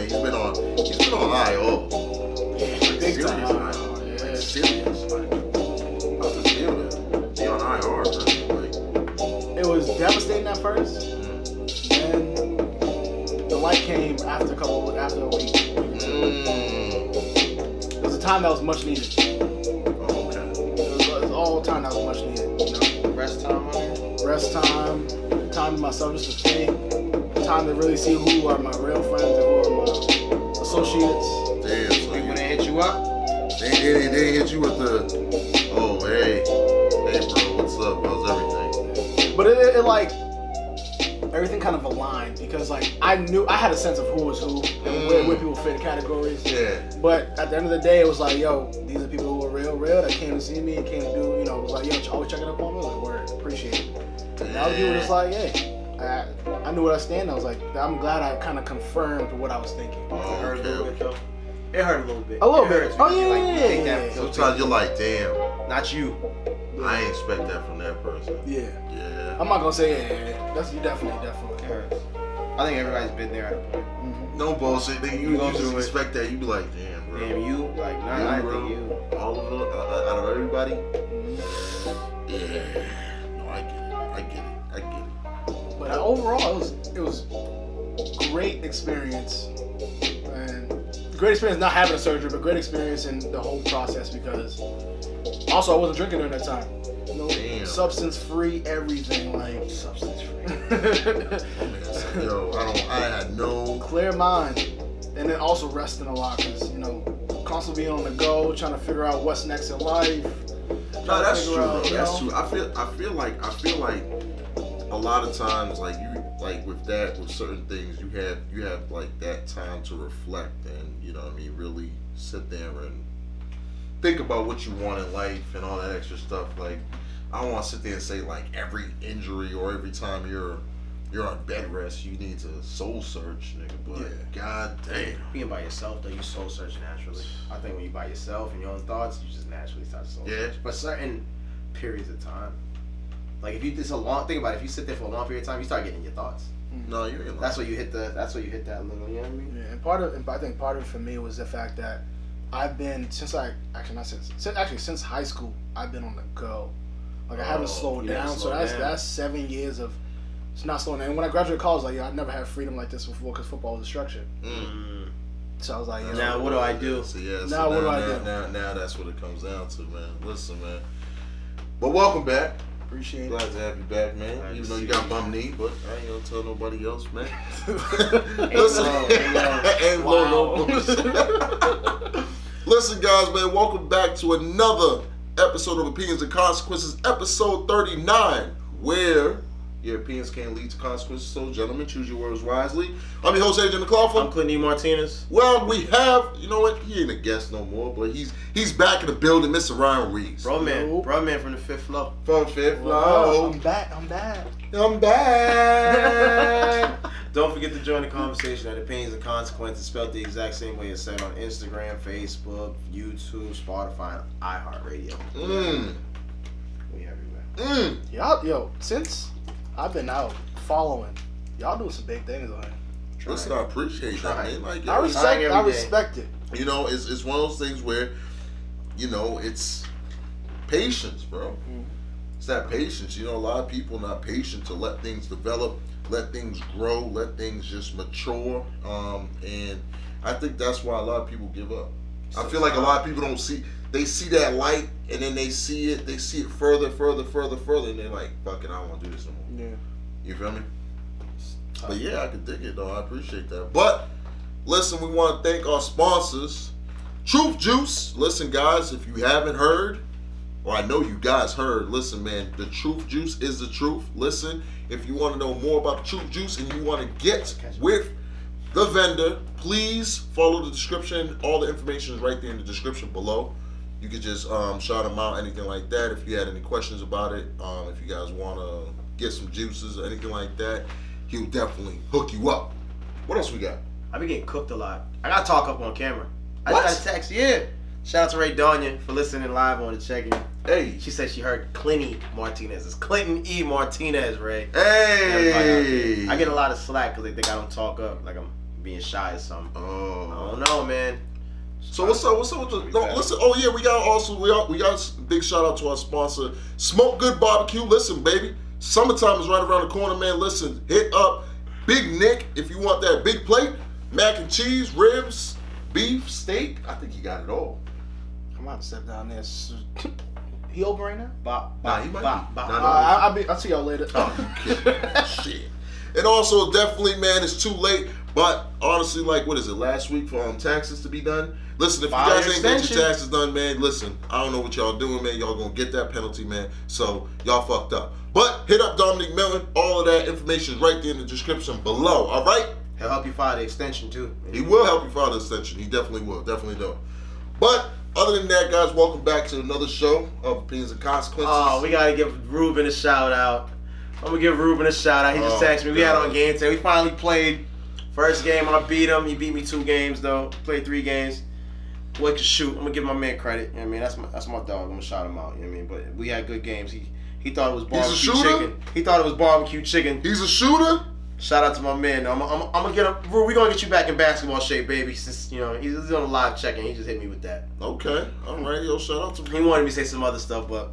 He's been on IO. Big serious, time. man. Like serious. Like, how's it feel to be on IR, bro? Like, It was devastating at first. Then the light came after a week. It was a time that was much needed. oh, okay. It was all time that was much needed. You know? Rest time on here? Rest time to myself just to think, time to really see who are my real friends and who are my associates. Damn, so People didn't hit you up? they hit you with the, oh, hey bro, what's up? How's everything? But it like, everything kind of aligned because like I knew I had a sense of who was who and where people fit in categories. Yeah. But at the end of the day, it was like, yo, these are people who were real that came to see me and came to do, you know, it was like, yo, always checking up on me. Like, word, appreciate it. And other people were just like, hey, I knew where I stand. I was like, I'm glad I kind of confirmed what I was thinking. Oh, It hurt a okay. little bit though. It hurt a little bit. A little It bit. hurts Oh, because you, yeah, like, you take yeah. that- Sometimes you're like, damn, Not you. I ain't expect that from that person. Yeah. Yeah. I'm not gonna say yeah. That's you definitely. It hurts. I think everybody's been there at a point. No bullshit. Nigga, you go just through it. expect that. You be like, damn, bro. Damn, you? Like, You, not I bro. think you. All of them, out of everybody. Yeah. No, I get it. But overall, it was great experience, and great experience not having a surgery, but great experience in the whole process because also I wasn't drinking during that time. No Damn. substance-free everything, like Substance-free. Yo, I had no. clear mind, and then also resting a lot because you know constantly being on the go, trying to figure out what's next in life. No, that's figure true, out, bro. you That's know? true. I feel like a lot of times, like with certain things, you have like that time to reflect and, you know what I mean, really sit there and think about what you want in life and all that extra stuff. Like, I don't want to sit there and say like every injury or every time you're on bed rest you need to soul search, nigga. But god damn. Being by yourself, though, you soul search naturally. I think when you're by yourself and your own thoughts, you just naturally start to soul search. But certain periods of time, like if you think about it, if you sit there for a long period of time, you start getting your thoughts. No, you ain't. That's what you hit that little, you know what I mean? Yeah, and I think part of it for me was the fact that I've been since high school. I've been on the go. Like I haven't slowed down. So that's 7 years of it's not slowing down. And when I graduated college, like I never had freedom like this before because football was a structure. So I was like, Now what do I do? So Now what do I do? Now that's what it comes down to, man. Listen, man. But welcome back. Appreciate it. Glad to have you back, man. Glad Even to though you see got you. bum knee, but I ain't gonna tell nobody else, man. Listen, Ain't blow no bullshit. Listen, guys, man. Welcome back to another episode of Opinions and Consequences, episode 39, where your opinions can lead to consequences. So, gentlemen, choose your words wisely. I'm your host, Agent McLaughlin. I'm Cleany Martinez. Well, we have, you know what? He ain't a guest no more, but he's back in the building, Mr. Ryan Ruiz. Bro man from the fifth floor. From Fifth Wow, Floor. I'm back. I'm back. Don't forget to join the conversation at Opinions and Consequences, spelled the exact same way it's said on Instagram, Facebook, YouTube, Spotify, and iHeartRadio. We everywhere. Y'all, since I've been out following, y'all doing some big things on here. Listen, I appreciate that, man. Like, I respect it. You know, it's one of those things where, you know, it's patience, bro. It's that patience. You know, a lot of people are not patient to let things develop, let things grow, let things just mature. And I think that's why a lot of people give up. I feel like a lot of people don't see. They see that light, and then they see it further, and they're like, fuck it, I don't want to do this no more. Yeah. You feel me? But yeah, I can dig it though. I appreciate that. But listen, we want to thank our sponsors, Truth Juice. Listen, guys, if you haven't heard, or I know you guys heard, listen, man, the Truth Juice is the truth. Listen, if you want to know more about the Truth Juice and you want to get with the vendor, please follow the description. All the information is right there in the description below. You could just shout him out, anything like that. If you had any questions about it, if you guys want to get some juices or anything like that, he'll definitely hook you up. What else we got? I be getting cooked a lot. I gotta talk up on camera. I What? just got a text, yeah. Shout out to Ray Danya for listening live on the check-in. Hey. She said she heard Cleany Martinez. It's Clinton Martinez, Ray. Hey. I get a lot of slack because they think I don't talk up. Like I'm being shy or something. Oh. I don't know, man. So what's up with the? No, listen. Oh yeah, we got a big shout out to our sponsor, Smoke Good BBQ. Listen, baby, summertime is right around the corner, man. Listen, hit up Big Nick if you want that big plate, mac and cheese, ribs, beef, steak. I think he got it all. I'm about to step down there. He open right now? Nah, he might be. I'll see y'all later. Oh, you kidding? Shit. And also, definitely, man, it's too late. But honestly, like, what is it? Last week for taxes to be done. Listen, if you guys ain't get your taxes done, man, listen, I don't know what y'all doing, man. Y'all gonna get that penalty, man. So y'all fucked up. But hit up Dominic Milton. All of that information is right there in the description below. All right. He'll help you file the extension too. He will help you file the extension. He definitely will. Definitely do. But other than that, guys, welcome back to another show of Opinions and Consequences. Oh, we gotta give Ruben a shout out. I'm gonna give Ruben a shout out. He just texted me. We had on game today. We finally played. First game, I beat him. He beat me 2 games though. Played 3 games. Boy could shoot. I'm gonna give my man credit. You know what I mean? That's my dog. I'm gonna shout him out. You know what I mean? But we had good games. He thought it was barbecue chicken. He thought it was barbecue chicken. He's a shooter? Shout out to my man. I'm gonna get him. We're gonna get you back in basketball shape, baby. Since you know he's on a live check-in. He just hit me with that. Okay. All right. Yo, shout out to him. He wanted me to say some other stuff, but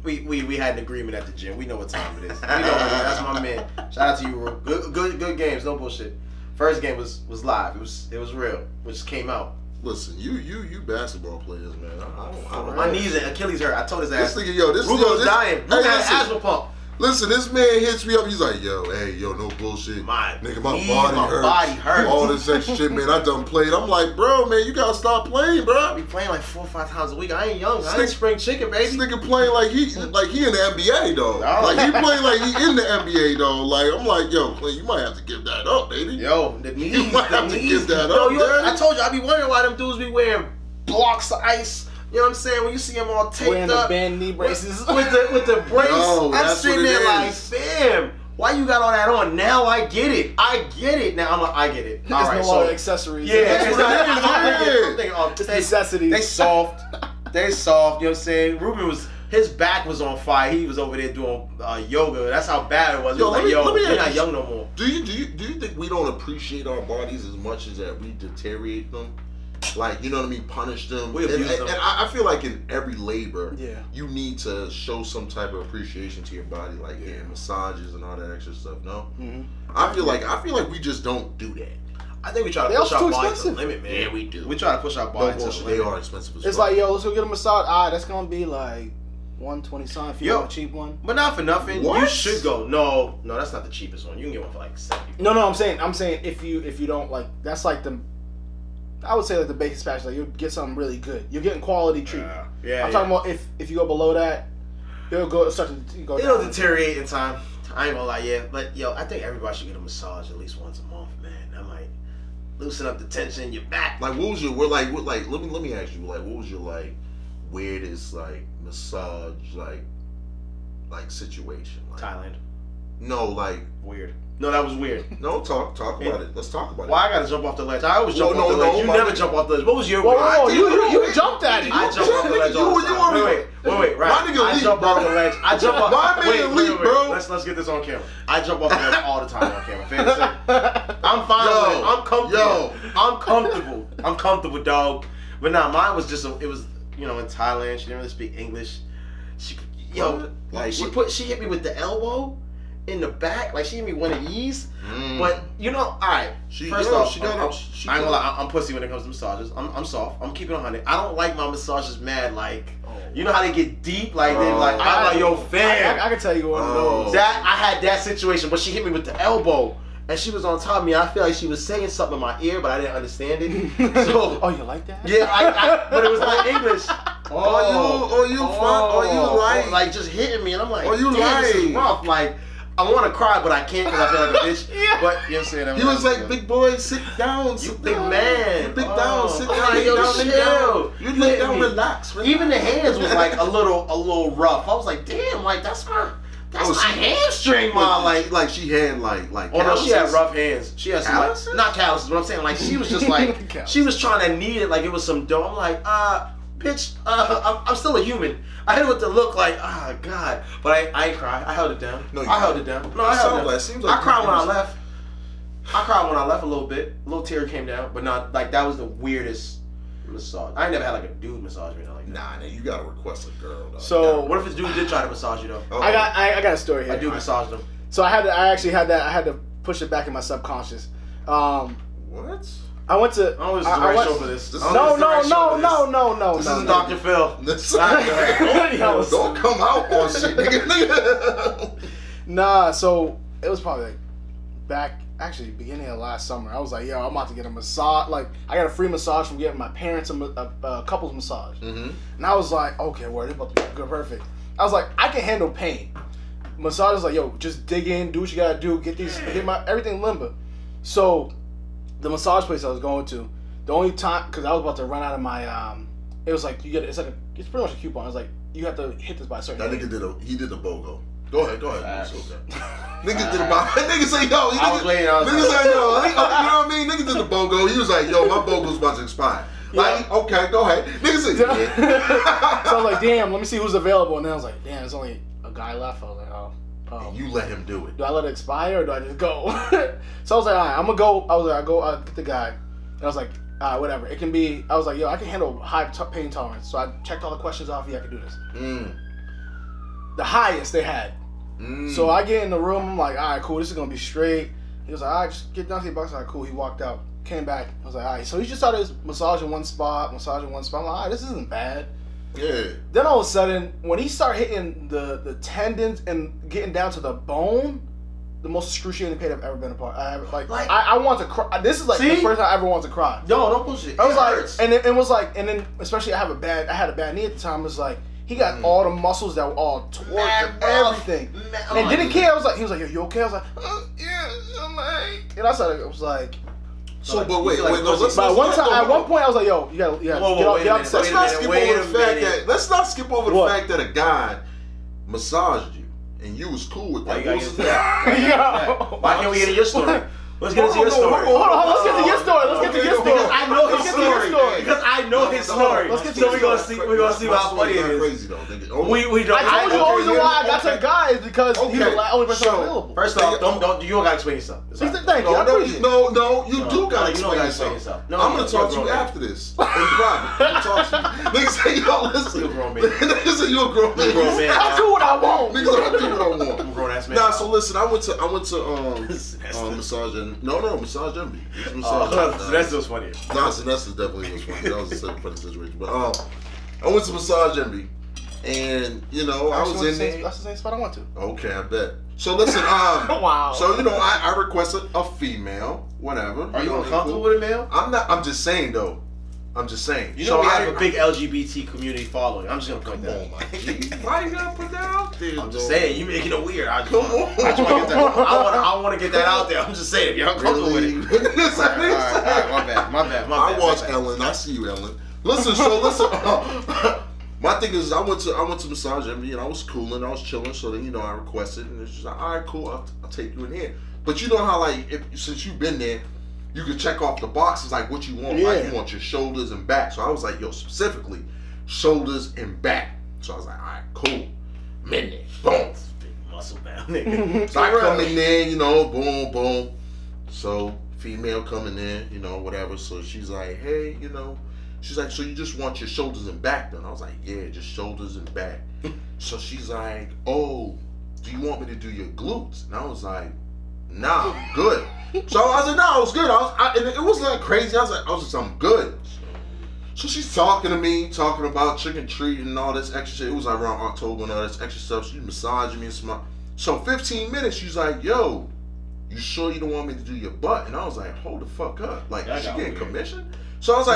we had an agreement at the gym. We know what time it is. We know that's my man. Shout out to you, Ru. Good games. No bullshit. First game was live. It was real. Which came out. Listen, you basketball players, man. I don't my knees and Achilles hurt. I told his ass. This nigga, this was dying. Ruben had an asthma pump. Listen, this man hits me up. He's like, hey, no bullshit. My body hurts. All this extra shit, man. I done played. I'm like, bro, man, you gotta stop playing, bro. I be playing like 4 or 5 times a week. I ain't young. I ain't spring chicken, baby. This nigga playing like he in the NBA, though. Like he playing like he in the NBA, though. Like I'm like, yo, Clint, you might have to give that up, baby. Yo, the knees. You might have to give that up, I told you, I be wondering why them dudes be wearing blocks of ice. You know what I'm saying? When you see them all taped wearing up, the band knee braces with the brace, I'm sitting there like, fam, why you got all that on? Now I get it. Now I'm like, I get it. There's no other accessories. Yeah, I'm thinking, necessities. They soft. You know what I'm saying? Ruben his back was on fire. He was over there doing yoga. That's how bad it was. You're not young no more. Do you think we don't appreciate our bodies as much as that we deteriorate them? Like, you know what I mean, punish them. We abuse them. And I feel like in every labor, you need to show some type of appreciation to your body, like massages and all that extra stuff. No, I feel like we just don't do that. I think we try to push our body to the limit, man. Yeah, we do. We try to push our body to the limit. They are expensive as well. It's like, yo, let's go get a massage. That's gonna be like $120 something if you want a cheap one. But not for nothing. What? You should go. No, that's not the cheapest one. You can get one for like $70. No, I'm saying if you don't like, that's like I would say like the basic package, like you get something really good. You're getting quality treatment. I'm talking about if you go below that, it'll start to go down. It'll deteriorate in time. I ain't gonna lie, but yo, I think everybody should get a massage at least once a month, man. That might loosen up the tension in your back. Like, what was your let me ask you, like, what was your like weirdest like massage like situation? Like, Thailand. No, like weird. No, that was weird. No, talk about it. Let's talk about it. Well, I gotta jump off the ledge. I always jump off the ledge. You never jump off the ledge. What was your weird? Whoa, you jumped at it. I jump off the ledge all the time. Wait, right. My nigga I jump off the ledge. I jump off. My man elite, bro. Let's get this on camera. I jump off the ledge all the time on camera. Fair to say. I'm fine with it. I'm comfortable. I'm comfortable, dog. But nah, mine was just it was in Thailand. She didn't really speak English. She hit me with the elbow in the back, like she gave me one of these. But all right. First off, I ain't gonna lie, I'm pussy when it comes to massages. I'm soft. I'm keeping it 100. I don't like my massages mad like. You know how they get deep, like they like. I'm like, yo, fam. I can tell you one of those. That I had that situation, but she hit me with the elbow. And she was on top of me. I feel like she was saying something in my ear, but I didn't understand it. So, oh, you like that? Yeah, but it was not English. You like just hitting me, and I'm like, you damn, this is rough. Like, I want to cry, but I can't because I feel like a bitch. But you know what I'm saying? He was like, big boy, sit down. You big man. You big down, sit down. You lay down, relax. Even the hands was like a little rough. I was like, damn, like that's my hamstring, man. Like she had like. Oh no, she had rough hands. She had some not calluses, but I'm saying like she was just like she was trying to knead it like it was some dough. I'm like, bitch, I'm still a human. I hit it with the look like, God, but I ain't cry. I held it down. I held it down. No, I held it down. I cried when I left. I cried when I left a little bit. A little tear came down, but not like that was the weirdest massage. I ain't never had like a dude massage me like that. Nah, you gotta request a girl. Though. So what if this dude did try to massage you though? Oh. I got a story here. I do massage them. So I actually had that. I had to push it back in my subconscious. What? I went to. I was the right show for this. No. This isn't Dr. Phil. Don't come out on shit, nigga. Nah, so it was probably like beginning of last summer. I was like, yo, I'm about to get a massage. Like, I got a free massage from getting my parents a couples massage. Mm-hmm. And I was like, okay, well, it's about to be good, perfect. I was like, I can handle pain. Massage is like, yo, just dig in, do what you gotta do, get my everything limber. So the massage place I was going to, the only time, because I was about to run out of my, it was like it's pretty much a coupon. It's like you have to hit this by a certain. That nigga did the BOGO. Go ahead. It's okay. Niggas did about. Niggas say yo. Niggas say yo. You know what I mean? Niggas did the BOGO. He was like, yo, my BOGO's about to expire. Like, okay, go ahead. Niggas say yeah. So I was like, damn, let me see who's available. And then I was like, damn, there's only a guy left. I was like, oh. And you let him do it. Do I let it expire or do I just go? So I was like, all right, I'm gonna go. I was like, I'll get the guy. And I was like, all right, whatever. It can be. I was like, yo, I can handle high pain tolerance. So I checked all the questions off. Yeah, I can do this. The highest they had. So I get in the room. I'm like, all right, cool. This is gonna be straight. He was like, all right, just get down to your box. All right, cool. He walked out. Came back. I was like, all right. So he just started massaging one spot. I'm like, all right, this isn't bad. Yeah. Then all of a sudden, when he started hitting the tendons and getting down to the bone, the most excruciating pain I've ever been a part. I want to cry. This is like the first time I ever wanted to cry. No, don't bullshit. I was like, and it was like, and then especially I had a bad knee at the time. It was like he got all the muscles that were all torqued and everything, and didn't care. I was like, he was like, yo, you okay? I was like, yeah, I'm like, and I was like. So, but wait, at one point, I was like, "Yo, you gotta get off the Let's not skip over the fact that a guy massaged you and you was cool with that. Why can't we get in your story? Let's get into your story. Hold on. Let's get to your story. Because I know his story. Because I know his story. So we're gonna see how funny it is. Crazy though. We don't. I told you the reason why I got to the guy is because he's the only person available. First off, you don't gotta explain yourself. Thank you. No, you do gotta explain yourself. I'm gonna talk to you after this in private. I'm gonna talk to you. Niggas say, yo, listen. You a grown man. Niggas say you a grown man. I do what I want. Niggas say I do what I want. I'm a grown ass man. Nah, so listen, I went to massage and massage envy. Vanessa was funnier. Nah, Vanessa definitely was funny. That was a funny situation. But I went to massage envy, and I was in there. That's the same spot I went to. Okay, I bet. So listen, wow. So I requested a female, whatever. Are you uncomfortable with a male? I'm not. I'm just saying though. I'm just saying. We have a big LGBT community following. I'm just gonna put that. Why you gotta put that out there? I'm just saying, you making it weird. I just want to get that. I want to get that out there. I'm just saying, if you're uncomfortable with it. All right, my bad. I watch Ellen. I see you, Ellen. Listen. My thing is, I went to massage envy and I was cooling, I was chilling. So then I requested, and it's just like, all right, cool. I'll take you in here. But you know how since you've been there, you can check off the boxes like what you want. Yeah. Like you want your shoulders and back. So I was like, yo, specifically shoulders and back. So I was like, all right, cool. Minute, boom. Big muscle bound nigga. So I come in there, boom, boom. So female coming in, whatever. So she's like, hey, she's like, so you just want your shoulders and back then? I was like, yeah, just shoulders and back. So she's like, oh, do you want me to do your glutes? And I was like, nah, I'm good. So I was like, no, I was good. And it wasn't like crazy. I'm good. So she's talking to me, talking about trick and treat and all this extra shit. It was like around October and all this extra stuff. She's massaging me and smile. So 15 minutes, she's like, yo, you sure you don't want me to do your butt? And I was like, hold the fuck up. Like, is she getting commission? So I was like,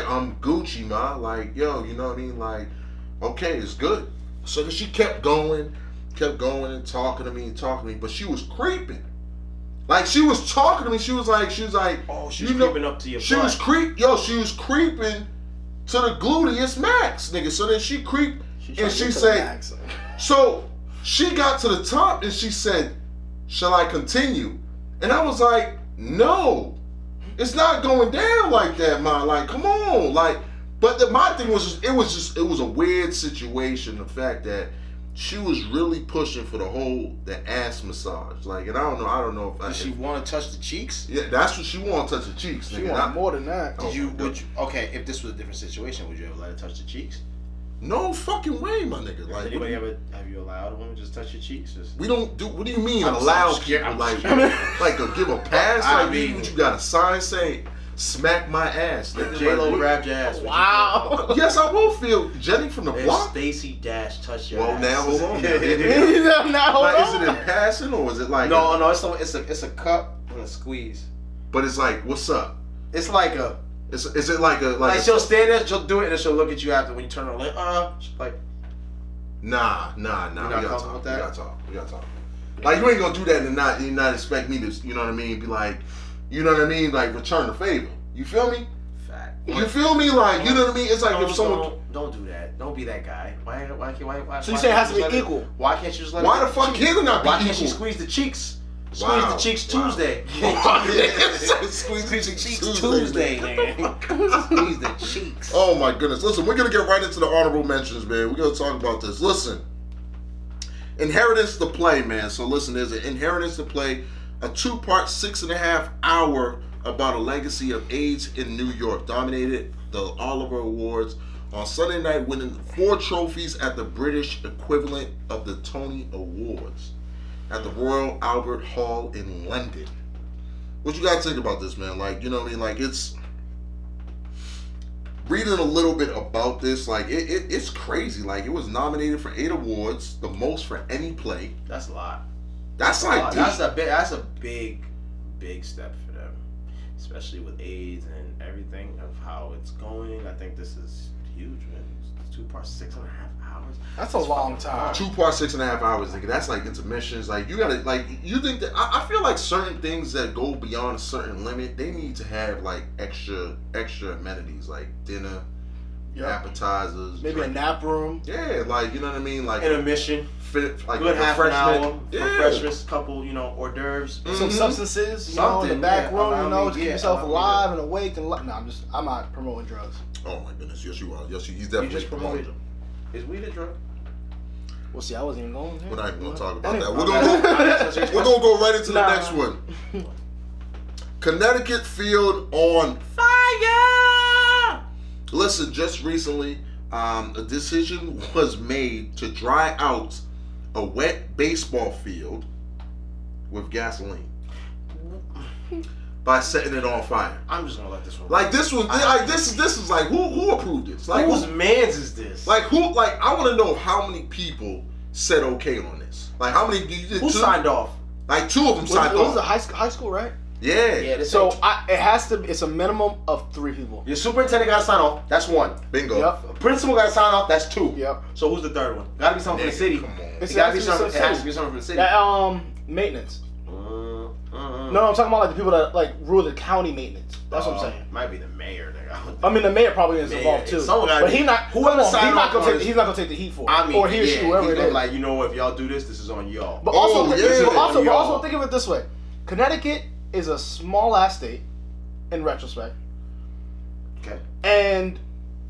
I'm Gucci, ma. Like, yo, you know what I mean? Like, okay, it's good. So then she kept going and talking to me, but she was creeping. Like, she was talking to me. She was like, oh, she was creeping up to your butt. She was creeping to the gluteus max, nigga. So then she creeped and she said, so she got to the top and she said, shall I continue? And I was like, no, it's not going down like that, man. Like, come on. Like, but my thing was it was a weird situation. The fact that she was really pushing for the ass massage. Like, and I don't know if Did she want to touch the cheeks? Yeah, that's what she want to touch the cheeks. She wanted more than that. Would you? Okay, if this was a different situation, would you ever let her touch the cheeks? No fucking way, my nigga. Like, anybody ever have you allowed a woman to just touch your cheeks? We don't do. What do you mean allow people like give a pass? Like, what you got a sign saying "smack my ass"? J-Lo grabbed your ass. Wow. Yes, I will feel Jenny from the block. Stacey Dash touch your ass. Well, now hold on. Now is it in passing or is it like? No. It's a cup and a squeeze. But it's like, what's up? It's like a. Is it like she'll stand there, she'll do it, and then she'll look at you after when you turn around like, Nah. We gotta talk. Like, you ain't gonna do that and not expect me to, you know what I mean? Be like, you know what I mean? Like, return the favor. You feel me? Fact. You feel me? Like, you know what I mean? It's like if someone don't do that. Don't be that guy. Why? So you say it has to be equal? Why can't you just let? Why the fuck can it not be equal? Why can't she squeeze the cheeks? Squeeze the cheeks Tuesday. Squeeze the cheeks Tuesday, man. Squeeze the cheeks. Oh my goodness. Listen, we're going to get right into the honorable mentions, man. We're going to talk about this. Listen. Inheritance to Play, man. So listen, there's an Inheritance to Play, a 2-part, 6.5 hour about a legacy of AIDS in New York. Dominated the Oliver Awards on Sunday night, winning 4 trophies at the British equivalent of the Tony Awards at the Royal Albert Hall in London. What you guys think about this, man? Like, you know what I mean? Like, it's reading a little bit about this, like it's crazy. Like, it was nominated for 8 awards, the most for any play. That's a lot. That's like that's a big step for them, especially with AIDS and everything of how it's going. I think this is huge, man. It's 2 parts, 6.5 hours. That's a long time. 2 parts, 6.5 hours, nigga. That's like intermissions. Like, you gotta, like, you think that I feel like certain things that go beyond a certain limit, they need to have like extra amenities, like dinner, appetizers, maybe a nap room. Yeah, like, you know what I mean, like intermission, like good half an hour, refreshments, yeah. couple, hors d'oeuvres, some substances, you know, in the back room, to keep yourself alive and awake and I'm not promoting drugs. Oh my goodness, yes you are. Yes, he's definitely promoting them. Is weed a drug? Well, see, I wasn't even going there. We're not even going to talk about that. We're going to go right into the next one. Connecticut field on fire! Listen, just recently, a decision was made to dry out a wet baseball field with gasoline by setting it on fire. I'm just gonna let this one. Like, this one, like this is like who approved this? Like, whose man's is this? Like, who? Like, I want to know how many people said okay on this. Like, how many? Who signed off? Like, 2 of them signed off. It was a high school, right? Yeah. So it has to. It's a minimum of 3 people. Your superintendent got to sign off. That's 1. Bingo. Yep. Principal got to sign off. That's 2. Yep. So who's the 3rd one? Got to be something from the city. Come on. It has to be something from the city. Maintenance. No, I'm talking about like the people that like rule the county maintenance. That's what I'm saying. Might be the mayor. I mean, the mayor probably is involved too. But he's not gonna take the heat for it. I mean, or he or she, whoever it is. Like, you know, if y'all do this, this is on y'all. But also think of it this way: Connecticut is a small ass state, in retrospect. Okay. And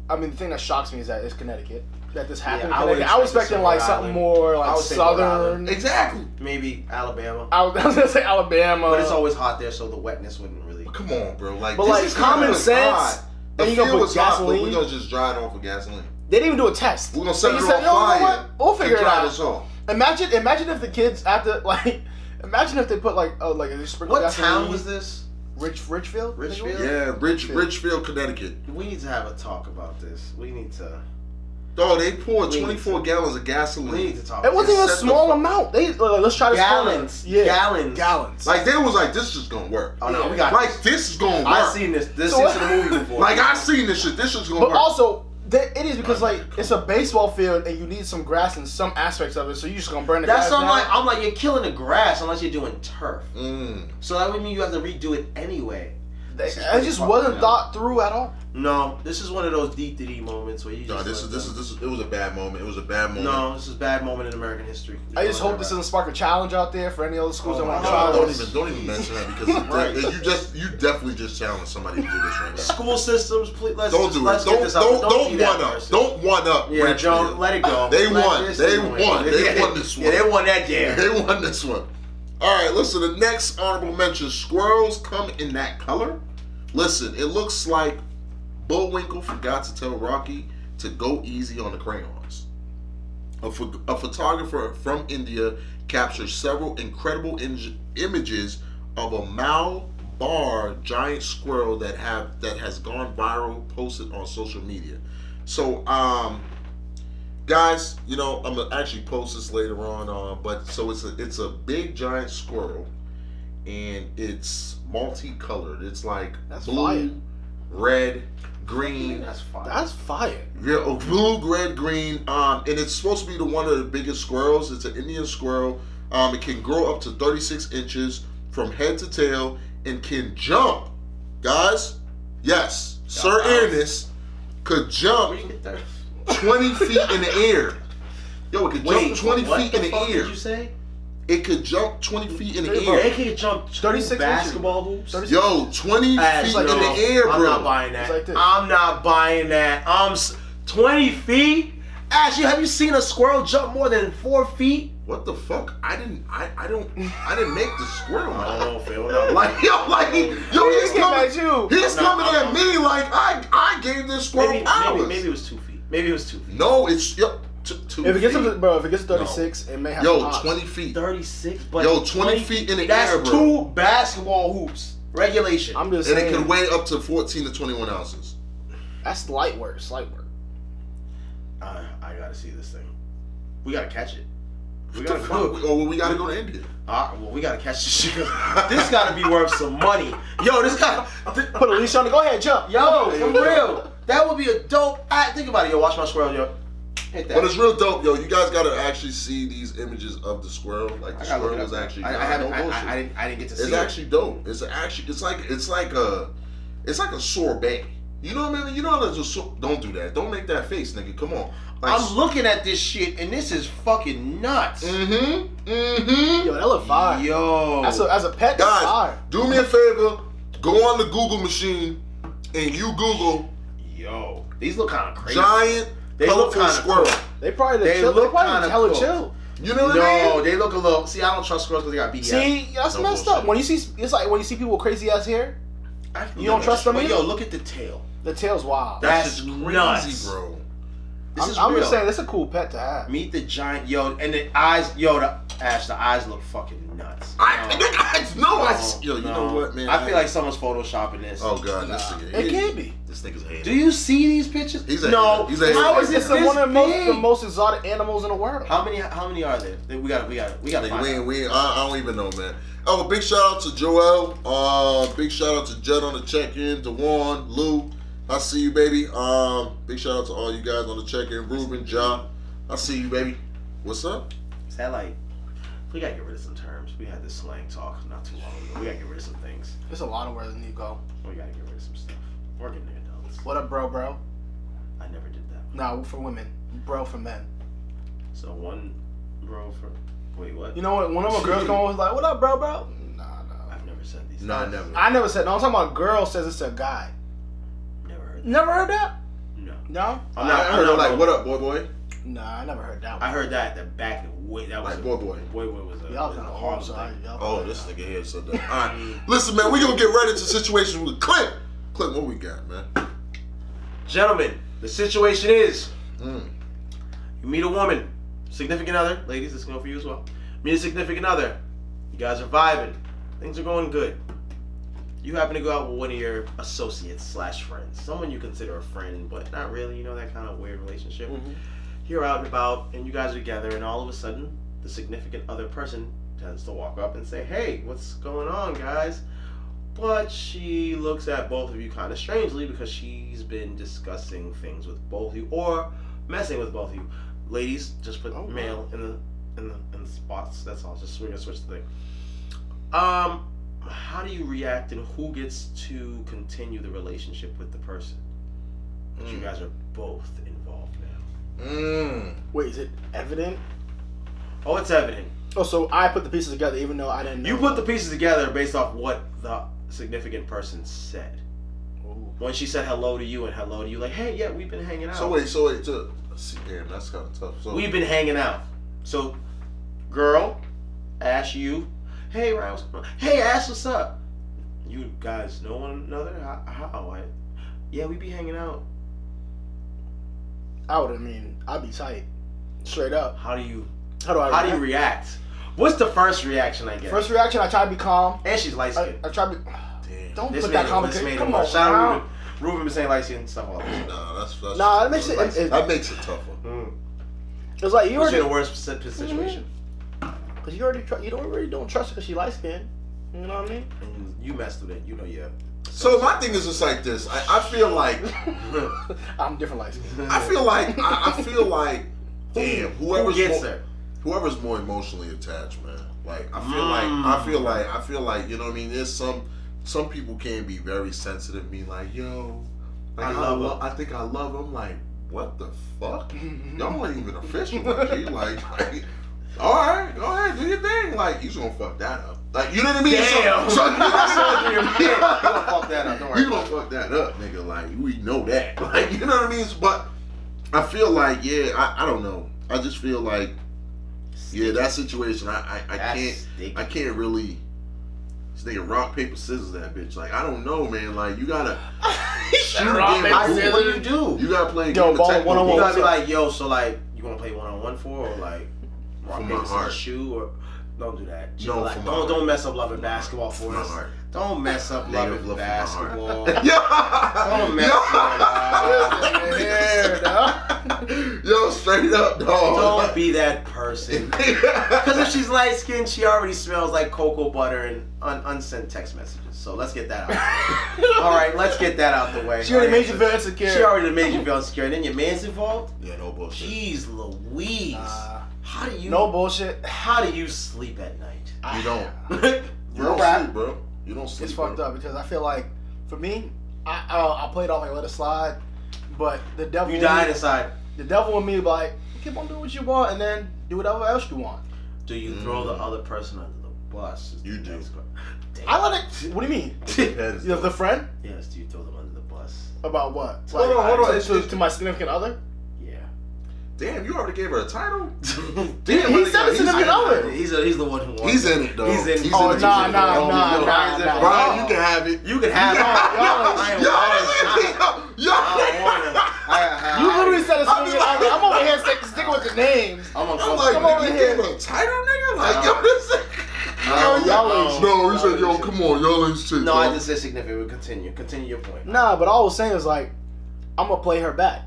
I mean, the thing that shocks me is that it's Connecticut. That this happened. I was expecting like something more like southern. Exactly. Maybe Alabama. I was gonna say Alabama. But it's always hot there, so the wetness wouldn't really. But come on, bro. Like, but this like is common sense. The and you gonna put gasoline. Hot, we're gonna just dry it off with gasoline. They didn't even do a test. We're gonna set it on fire. We'll figure it out. This off. Imagine if the kids after like, imagine if they put like a sprinkle. What town was this? Richfield. Yeah, Richfield, Connecticut. We need to have a talk about this. We need to. Oh, they poured 24 gallons of gasoline. We need to talk. It wasn't even a small amount. They let's try to gallons. Yeah, gallons. Like, they was like, this is gonna work. Oh no, we got like this is gonna work. I've seen this. This is the movie before. Like, I've seen this shit. This shit's gonna work. But also, it is because like it's a baseball field and you need some grass in some aspects of it, so you just gonna burn the grass. That's I'm like you're killing the grass unless you're doing turf. So that would mean you have to redo it anyway. It just wasn't thought through at all. No, this is one of those D moments where you just. No, this is. It was a bad moment. It was a bad moment. No, this is a bad moment in American history. I just hope this doesn't spark a challenge out there for any other schools that want to try try this. Don't even mention that because you definitely just challenged somebody to do this right now. School systems, please. Don't do it. Don't one up. Yeah, Joe, let it go. They won. They won this one. Yeah, they won that game. They won this one. All right, listen. The next honorable mention: squirrels come in that color. Listen, it looks like Bullwinkle forgot to tell Rocky to go easy on the crayons. A photographer from India captured several incredible images of a Malabar giant squirrel that has gone viral, posted on social media. So, guys, you know, I'm gonna actually post this later on. But so it's a big giant squirrel, and it's multicolored. It's like blue, fire. Red, green. That's fire. That's fire. Yeah, blue, red, green. And it's supposed to be one of the biggest squirrels. It's an Indian squirrel. It can grow up to 36 inches from head to tail and can jump. Guys, yes, Sir Ernest could jump 20 feet in the air. Yo, it could jump 20 feet in the air. What did you say? It could jump 20 feet in the air. It could jump 36 basketball hoops. 20 feet in the air, bro. I'm not buying that. I'm not buying that. 20 feet? Actually, have you seen a squirrel jump more than 4 feet? What the fuck? I didn't make the squirrel. I don't feel he's coming at me like I gave this squirrel powers. Maybe it was 2 feet. Maybe it was 2 feet. No, it's 2 if it gets to, bro, if it gets to 36, it may have 20 feet. 36, but 20 feet in the air, that's bro. 2 basketball hoops. Regulation. I'm just saying. And it can weigh up to 14 to 21 ounces. That's light work. I gotta see this thing. We gotta catch it. We gotta we gotta go to India. Well, we gotta catch this shit. This gotta be worth some money. Yo, this gotta put a leash on it. Go ahead, jump. Yo, for real. That would be a dope. Think about it. Yo, watch my squirrel, yo. Hit that. But it's real dope, yo. You guys gotta actually see these images of the squirrel. Like the squirrel is actually. I didn't get to see it. It's actually dope. It's like a sorbet. You know what I mean? You know don't do that. Don't make that face, nigga. Come on. I'm looking at this shit and this is fucking nuts. Yo, that look fire. Yo, as a pet, guys, fire. Do me a favor. Go on the Google machine and you Google. Yo, these look kind of crazy. Giant. They look kind of squirrel. Cool. They look kind of hella chill. You know what I mean? No, they look a little. See, I don't trust squirrels because they got beady ass. See, that's messed up. When you see, it's like when you see people with crazy ass hair. You don't trust them either? Yo, look at the tail. The tail's wild. That's crazy, nuts, bro. I'm just saying, that's a cool pet to have. Meet the giant, yo, and the eyes, the eyes look fucking nuts. You know what, man? I feel like someone's photoshopping this. Oh god, this nigga. It can't be. This nigga's a hater. Do you see these pictures? He's a hater. How is this one of the most exotic animals in the world? How many are there? We got. I don't even know, man. Oh, big shout out to Joel. Big shout out to Judd on the check-in. Dewan, Lou. I see you, baby. Big shout out to all you guys on the check-in. Ruben, John. I see you, baby. What's up? Is that like? We gotta get rid of some terms. We had this slang talk not too long ago. We gotta get rid of some things. There's a lot of words that need to go. We gotta get rid of some stuff. We're getting adults. What up, bro? I never did that. Nah, for women. Bro for men. So one bro for... Wait, what? You know what? When my girls come over, like, what up, bro? Nah. I've never said these Nah, things. never. I never said... No, I'm talking about girl says it's a guy. Never heard that? No? I heard like, what up, boy? Nah, I never heard that one. I heard that at the back. That was like boy. Boy was a... Y'all kind of hard side. Oh, this nigga here said that. All right. Listen, man, we gonna get right into situations with Clint. Clint, what we got, man? Gentlemen, the situation is... You meet a woman, significant other. Ladies, this is going for you as well. Meet a significant other. You guys are vibing. Things are going good. You happen to go out with one of your associates / friends. Someone you consider a friend, but not really. You know, that kind of weird relationship. Mm-hmm. You're out and about, and you guys are together, and all of a sudden, the significant other person tends to walk up and say, hey, what's going on, guys? But she looks at both of you kind of strangely because she's been discussing things with both of you or messing with both of you. Ladies, just put male in the spots. That's all. We're gonna switch the thing. How do you react, and who gets to continue the relationship with the person? but you guys are both involved now. Wait, is it evident? Oh, it's evident. Oh, so I put the pieces together even though I didn't know. You put the pieces together based off what the significant person said. Ooh. When she said hello to you and hello to you, like, hey, yeah, we've been hanging out. So wait, damn, that's kind of tough. So we've been hanging out. So, girl, Ash, you, hey, Ryan, hey, Ash, what's up? You guys know one another? How? Yeah, we be hanging out. I'd be tight. Straight up. How do you react? What's the first reaction I get? First reaction, I try to be calm. And she's light skinned. I try to be. Damn. Don't put that complication. Come on, shout out Ruben been saying light skinned stuff all this. Nah, that makes that makes it tougher. It's like you already in a worse situation. Because you don't trust her because she light skinned. You know what I mean? And you messed with it. You know, yeah. So my thing is just like this. I feel like I'm different light skinned. I feel like damn, whoever's more emotionally attached, man. Like I feel like you know what I mean. There's some people can be very sensitive. Be like, yo, like I think I love him. Like, what the fuck? Y'all ain't even official, G. Like, all right, go ahead, do your thing. Like, he's gonna fuck that up. Like, you know what I mean? Damn. So, you gonna fuck that up. Don't worry. You gonna fuck that up, nigga. Like, we know that. Like, you know what I mean? But I feel like, I don't know. I just feel like, that situation. I can't really. This nigga rock paper scissors that bitch. Like, I don't know, man. Like, you gotta shoot a game. What do you do? You gotta play a game of tech. You gotta be like, yo. So like, you wanna play 1-on-1 for, or like rock paper scissors shoe, or don't do that. No, like, don't mess up loving basketball for us. Don't mess up loving basketball. Don't mess up. Yo, straight up, dog. Don't be that person. Because if she's light skinned, she already smells like cocoa butter and unsent text messages. So let's get that out. All right, let's get that out the way. She already made you feel insecure. She already made you feel insecure. And then your man's involved? Yeah, no bullshit. Jeez Louise. How do you... No bullshit. How do you sleep at night? You don't. You don't sleep, bro. You don't sleep. It's fucked up because I feel like, for me, I play it off and let it slide. But the devil... You died inside. The devil in me be like, keep on doing what you want and then do whatever else you want. Do you throw the other person under the bus? You do. I let it... What do you mean? Depends. You know, the friend? Yes, do you throw them under the bus? About what? Hold on. To my significant other? Yeah. Damn, you already gave her a title? Damn, he said significant other. He's the one who wants He's in it, though. He's in it. Oh, nah. Brian, you can have it. You can have it. You literally said a significant other. I'm over here sticking with the names. I'm like, come over here. You gave her a title, nigga? Like, yo, this is... No, he said, yo, come on, y'all ain't shit. No, I just said significant. Continue your point. Nah, but all I was saying is like, I'm gonna play her back,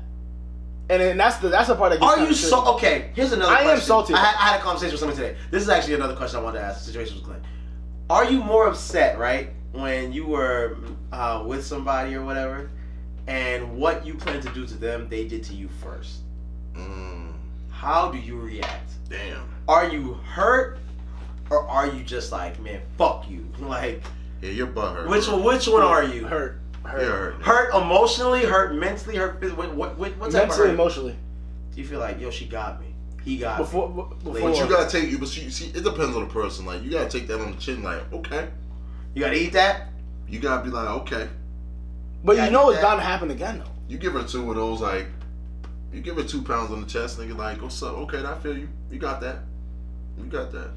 and then that's the part that gets. Are you so okay? Here's another. I am salty. I had a conversation with someone today. This is actually another question I wanted to ask. The situation with Glenn. Are you more upset, right, when you were with somebody or whatever, and what you plan to do to them, they did to you first? How do you react? Damn. Are you hurt? Or are you just like, man, fuck you? Like, yeah, your butt hurt. Which one are you? Hurt. Hurt emotionally, hurt mentally, hurt physically. What's that? Mentally, emotionally. Do you feel like, yo, she got me? He got me. But you gotta take you. But see, it depends on the person. Like, you gotta take that on the chin. Like, okay. You gotta eat that. You gotta be like, okay. But you know it's bound to happen again, though. You give her 2 of those, like, you give her 2 pounds on the chest, nigga. Like, what's up? Okay, I feel you. You got that. You got that.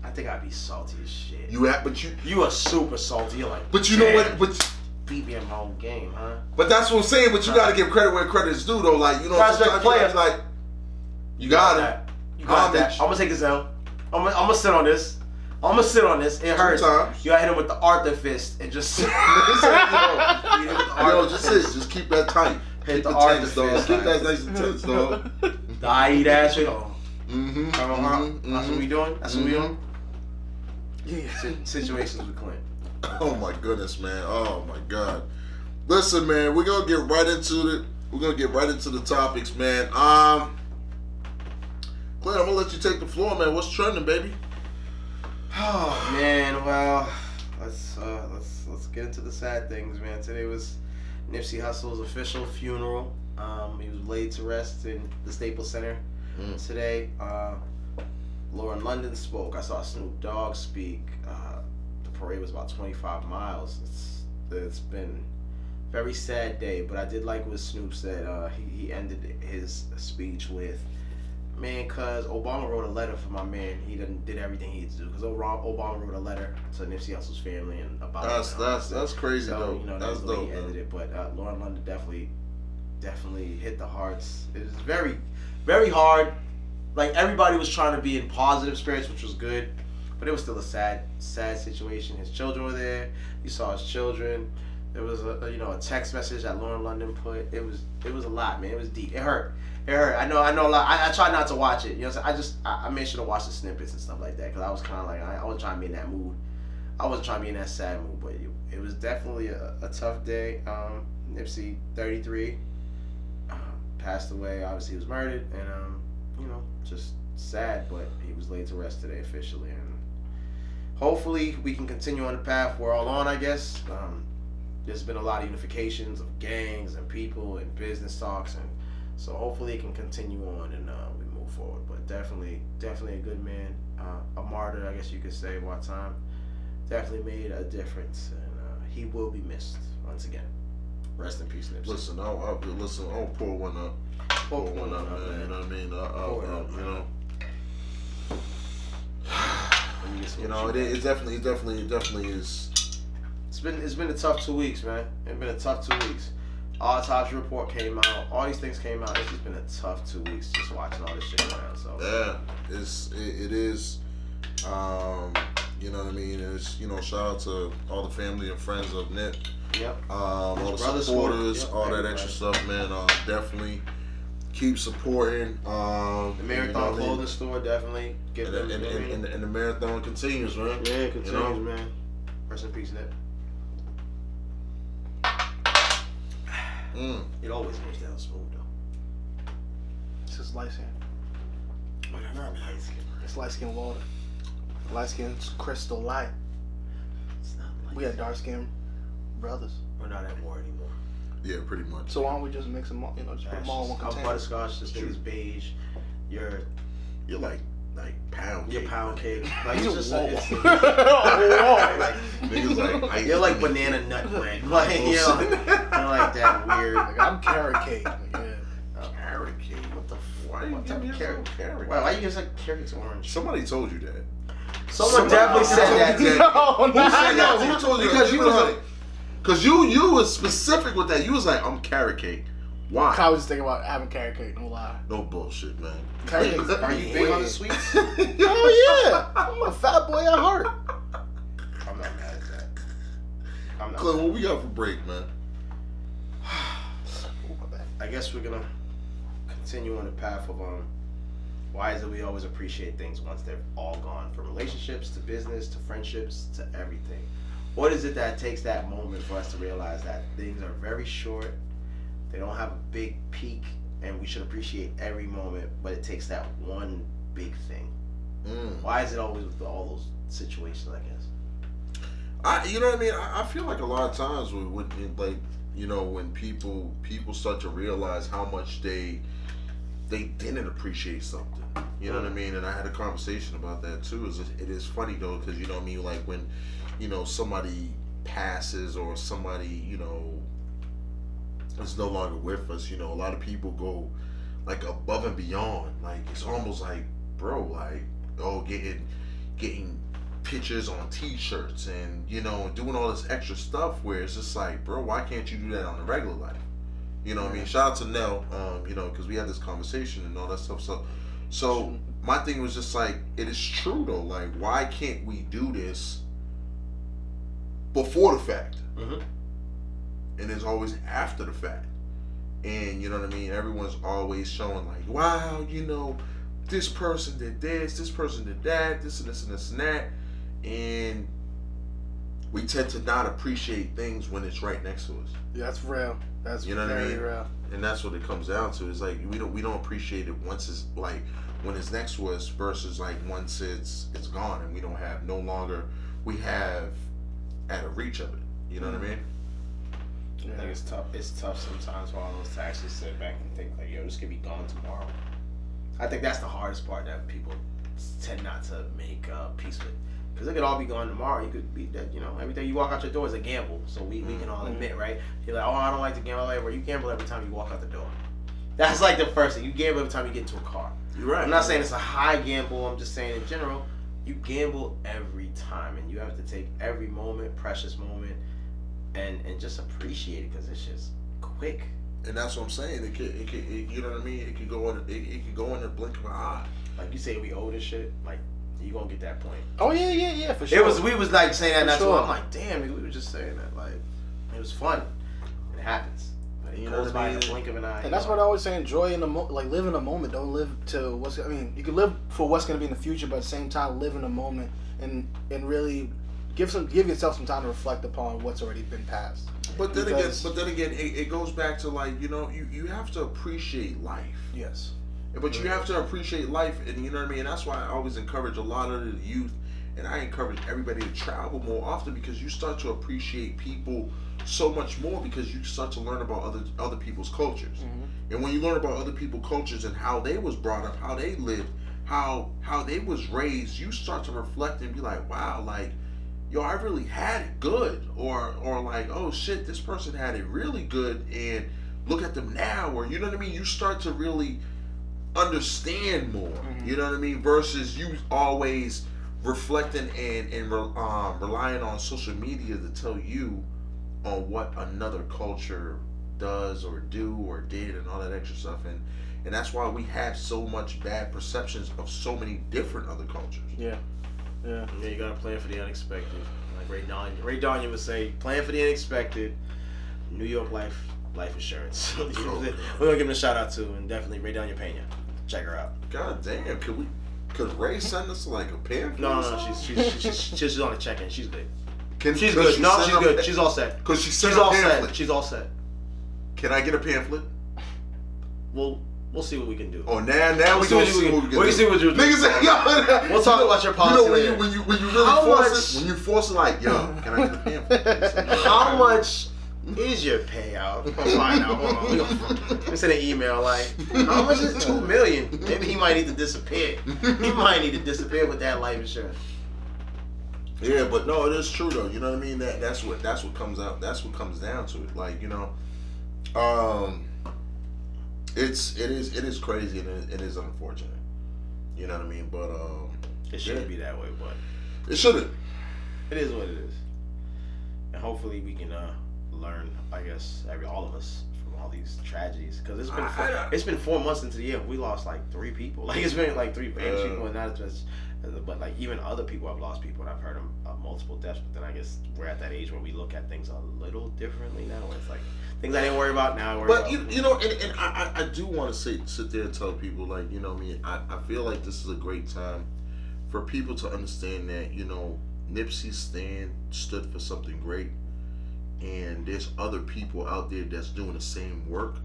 I think I'd be salty as shit. You are super salty. You're like, but you know what? But beat me in my own game, huh? But that's what I'm saying. But you gotta give credit where credit is due, though. Like, you know, sometimes you gotta be like, you got it. You got that. I'm gonna take this L. I'm gonna sit on this. It hurts. Sometimes. You gotta hit him with the Arthur fist and just. Yo, just sit. Just keep that tight. Hit the Arthur fist. Keep that nice and tense, dog. I eat that shit. That's what we doing. That's what we doing. Yeah. Situations with Clint. Oh my goodness, man. Oh my God. Listen, man, we're gonna get right into it. We're gonna get right into the topics, man. Clint, I'm gonna let you take the floor, man. What's trending, baby? Oh man, well, let's get into the sad things, man. Today was Nipsey Hussle's official funeral. He was laid to rest in the Staples Center today. Lauren London spoke. I saw Snoop Dogg speak. The parade was about 25 miles. It's been a very sad day, but I did like what Snoop said. He ended his speech with, man, cause Obama wrote a letter for my man. He did everything he had to do. Cause Obama wrote a letter to Nipsey Hussle's family and about that's crazy so, though. You know, that's the way dope. he ended it. But Lauren London definitely hit the hearts. It was very, very hard. Like, everybody was trying to be in positive spirits, which was good, but it was still a sad situation. His children were there. You saw his children. There was a text message that Lauren London put. It was a lot, man. It was deep. It hurt. I know a lot. I tried not to watch it. You know, I made sure to watch the snippets and stuff like that, because I was kind of like, I wasn't trying to be in that mood. I wasn't trying to be in that sad mood, but it was definitely a tough day. Nipsey, 33, passed away. Obviously, he was murdered, and just sad, but he was laid to rest today officially, and hopefully we can continue on the path we're all on, I guess. There's been a lot of unifications of gangs and people and business talks, and so hopefully it can continue on and we move forward. But definitely a good man, a martyr, I guess you could say, of our time. Definitely made a difference, and he will be missed once again. Rest in peace, Nipsey. Listen, I'll pour one up. Pour one up, man. You know what I mean? It definitely is. It's been a tough 2 weeks, man. It's been a tough 2 weeks. Autopsy report came out. All these things came out. It's just been a tough 2 weeks just watching all this shit around. So yeah, it is. You know what I mean? It's, shout out to all the family and friends of Nip. Yep. All the supporters, all that extra stuff, man. Definitely keep supporting. The Marathon Clothing Store, definitely. And the marathon continues, man. Yeah, it continues, man. Rest in peace, Nip. It always goes down smooth, though. It's just light skin. Not light skin. It's light skin water. Light skin's crystal light. It's not light. We had dark skin brothers. We're not at war anymore. Yeah, pretty much. So why don't we just mix them all? Just put them all in one container. I'm butterscotch. This thing is beige. You're like pound cake. You're pound cake. Like, it's just like, niggas like you're like banana nut bread. Like, you're like that weird. Like, I'm carrot cake. Carrot cake. What the fuck? Why are you giving carrot? Why you just like carrots orange? Somebody told you that. Someone definitely said that. No, who said that? no. Who told you? Because you was like, because you was specific with that. You was like, I'm carrot cake. Why? I was just thinking about having carrot cake. No lie. No bullshit, man. Carrot cake. Are you big on the sweets? Hell yeah! I'm a fat boy at heart. I'm not mad at that. Clint, what we got for break, man? I guess we're gonna continue on the path of why is it we always appreciate things once they're all gone, from relationships to business to friendships to everything. What is it that takes that moment for us to realize that things are very short, they don't have a big peak, and we should appreciate every moment, but it takes that one big thing? Why is it always with all those situations, I guess? You know what I mean? I feel like a lot of times when people start to realize how much they didn't appreciate something. You know what I mean? And I had a conversation about that too. It is funny though, because you know what I mean, like when somebody passes or somebody is no longer with us, a lot of people go like above and beyond. Like it's almost like, bro, like, getting pictures on t-shirts and doing all this extra stuff where it's just like, bro, why can't you do that on the regular life? You know what I mean? Shout out to Nell, because we had this conversation and all that stuff. So my thing was just like, it is true though. Like, why can't we do this before the fact? And it's always after the fact. And you know what I mean? Everyone's always showing like, wow, this person did this person did that, this and this and this and that. And we tend to not appreciate things when it's right next to us. Yeah, that's real. That's very real. And that's what it comes down to. Is like we don't appreciate it once it's like when it's next to us versus like once it's gone and we don't have at a reach of it. You know what I mean? I think it's tough. It's tough sometimes for all those to actually sit back and think like, yo, this could be gone tomorrow. I think that's the hardest part that people tend not to make peace with. Because it could all be gone tomorrow. You could be that, you know, every day you walk out your door is a gamble. So we can all admit, right? You're like, oh, I don't like to gamble ever. You gamble every time you walk out the door. That's like the first thing. You gamble every time you get into a car. You're right. I'm not saying it's a high gamble. I'm just saying in general, you gamble every time. And you have to take every moment, precious moment, and just appreciate it because it's just quick. And that's what I'm saying. It could, you know what I mean? It could go in the blink of an eye. Like you say, we old as shit. Like you gonna get that point. Oh yeah, for sure. We was like saying that. Not sure. I'm like, damn, we were just saying that. Like it was fun. It happens. But it goes by in the blink of an eye. And that's what I always say: enjoy in the like live in the moment. Don't live to what's. I mean, you can live for what's gonna be in the future, but at the same time, live in the moment and really give yourself some time to reflect upon what's already been passed. But then again, it goes back to like, you know, you have to appreciate life. Yes. But you have to appreciate life, and you know what I mean? And that's why I always encourage a lot of the youth, and I encourage everybody to travel more often because you start to appreciate people so much more because you start to learn about other people's cultures. Mm-hmm. And when you learn about other people's cultures and how they was brought up, how they lived, how they was raised, you start to reflect and be like, wow, like, yo, I really had it good, or like, oh shit, this person had it really good, and look at them now, or you know what I mean? You start to really understand more, you know what I mean? Versus you always reflecting and relying on social media to tell you on what another culture does or do or did and all that extra stuff, and that's why we have so much bad perceptions of so many different other cultures. Yeah, you gotta plan for the unexpected. Like Ray Dalton would say, plan for the unexpected. New York life insurance. We're gonna give him a shout out to, and definitely Ray Dalton Pena. Check her out. God damn, could Ray send us like a pamphlet? No, she's on a check-in. She's good. She's good. She's good. She's all set. Cause she's all set. She's all set. Can I get a pamphlet? We'll see what we can do. Oh, now we can see what we can do. We can see what you do. We'll talk about your policy later. When you really force it, like, yo, can I get a pamphlet? How much is your payout? We're gonna find out. Hold on. We send an email like, how much is $2 million? Maybe he might need to disappear. He might need to disappear with that life insurance. Yeah, but no, it is true though. You know what I mean? That's what comes out. That's what comes down to it. Like, you know, it is crazy and it is unfortunate. You know what I mean? But it shouldn't be that way. But it shouldn't. It is what it is, and hopefully we can learn. I guess all of us from all these tragedies, because it's been 4 months into the year. We lost like 3 people. Like it's been like 3 famous people, and not just. But like even other people have lost people, and I've heard of multiple deaths. But then I guess we're at that age where we look at things a little differently now. Where it's like things I didn't worry about now. I worry about. You know, and I do want to sit there and tell people, like, you know what I mean, I feel like this is a great time for people to understand that, you know, Nipsey stood for something great, and there's other people out there that's doing the same work,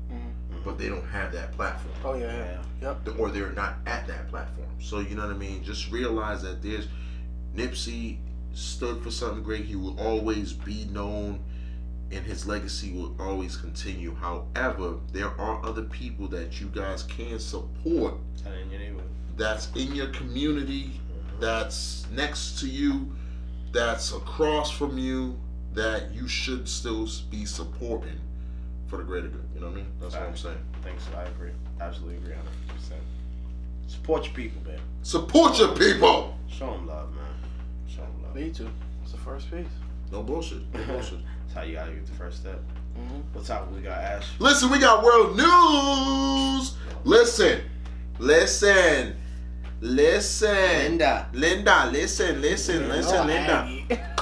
but they don't have that platform. Oh yeah. Yep. Or they're not at that platform. So you know what I mean? Just realize that Nipsey stood for something great. He will always be known, and his legacy will always continue. However, there are other people that you guys can support. In your neighborhood. That's in your community. That's next to you. That's across from you. That you should still be supporting for the greater good. You know what I mean? That's what I'm saying. Thanks. I agree. Absolutely agree 100%. Support your people, man. Support your people. Show them love, man. Show them love. Me too. It's the first piece. No bullshit. No bullshit. That's how you gotta get the first step. What topic we got, Ash? Listen, we got world news. Listen. Linda, listen, Linda.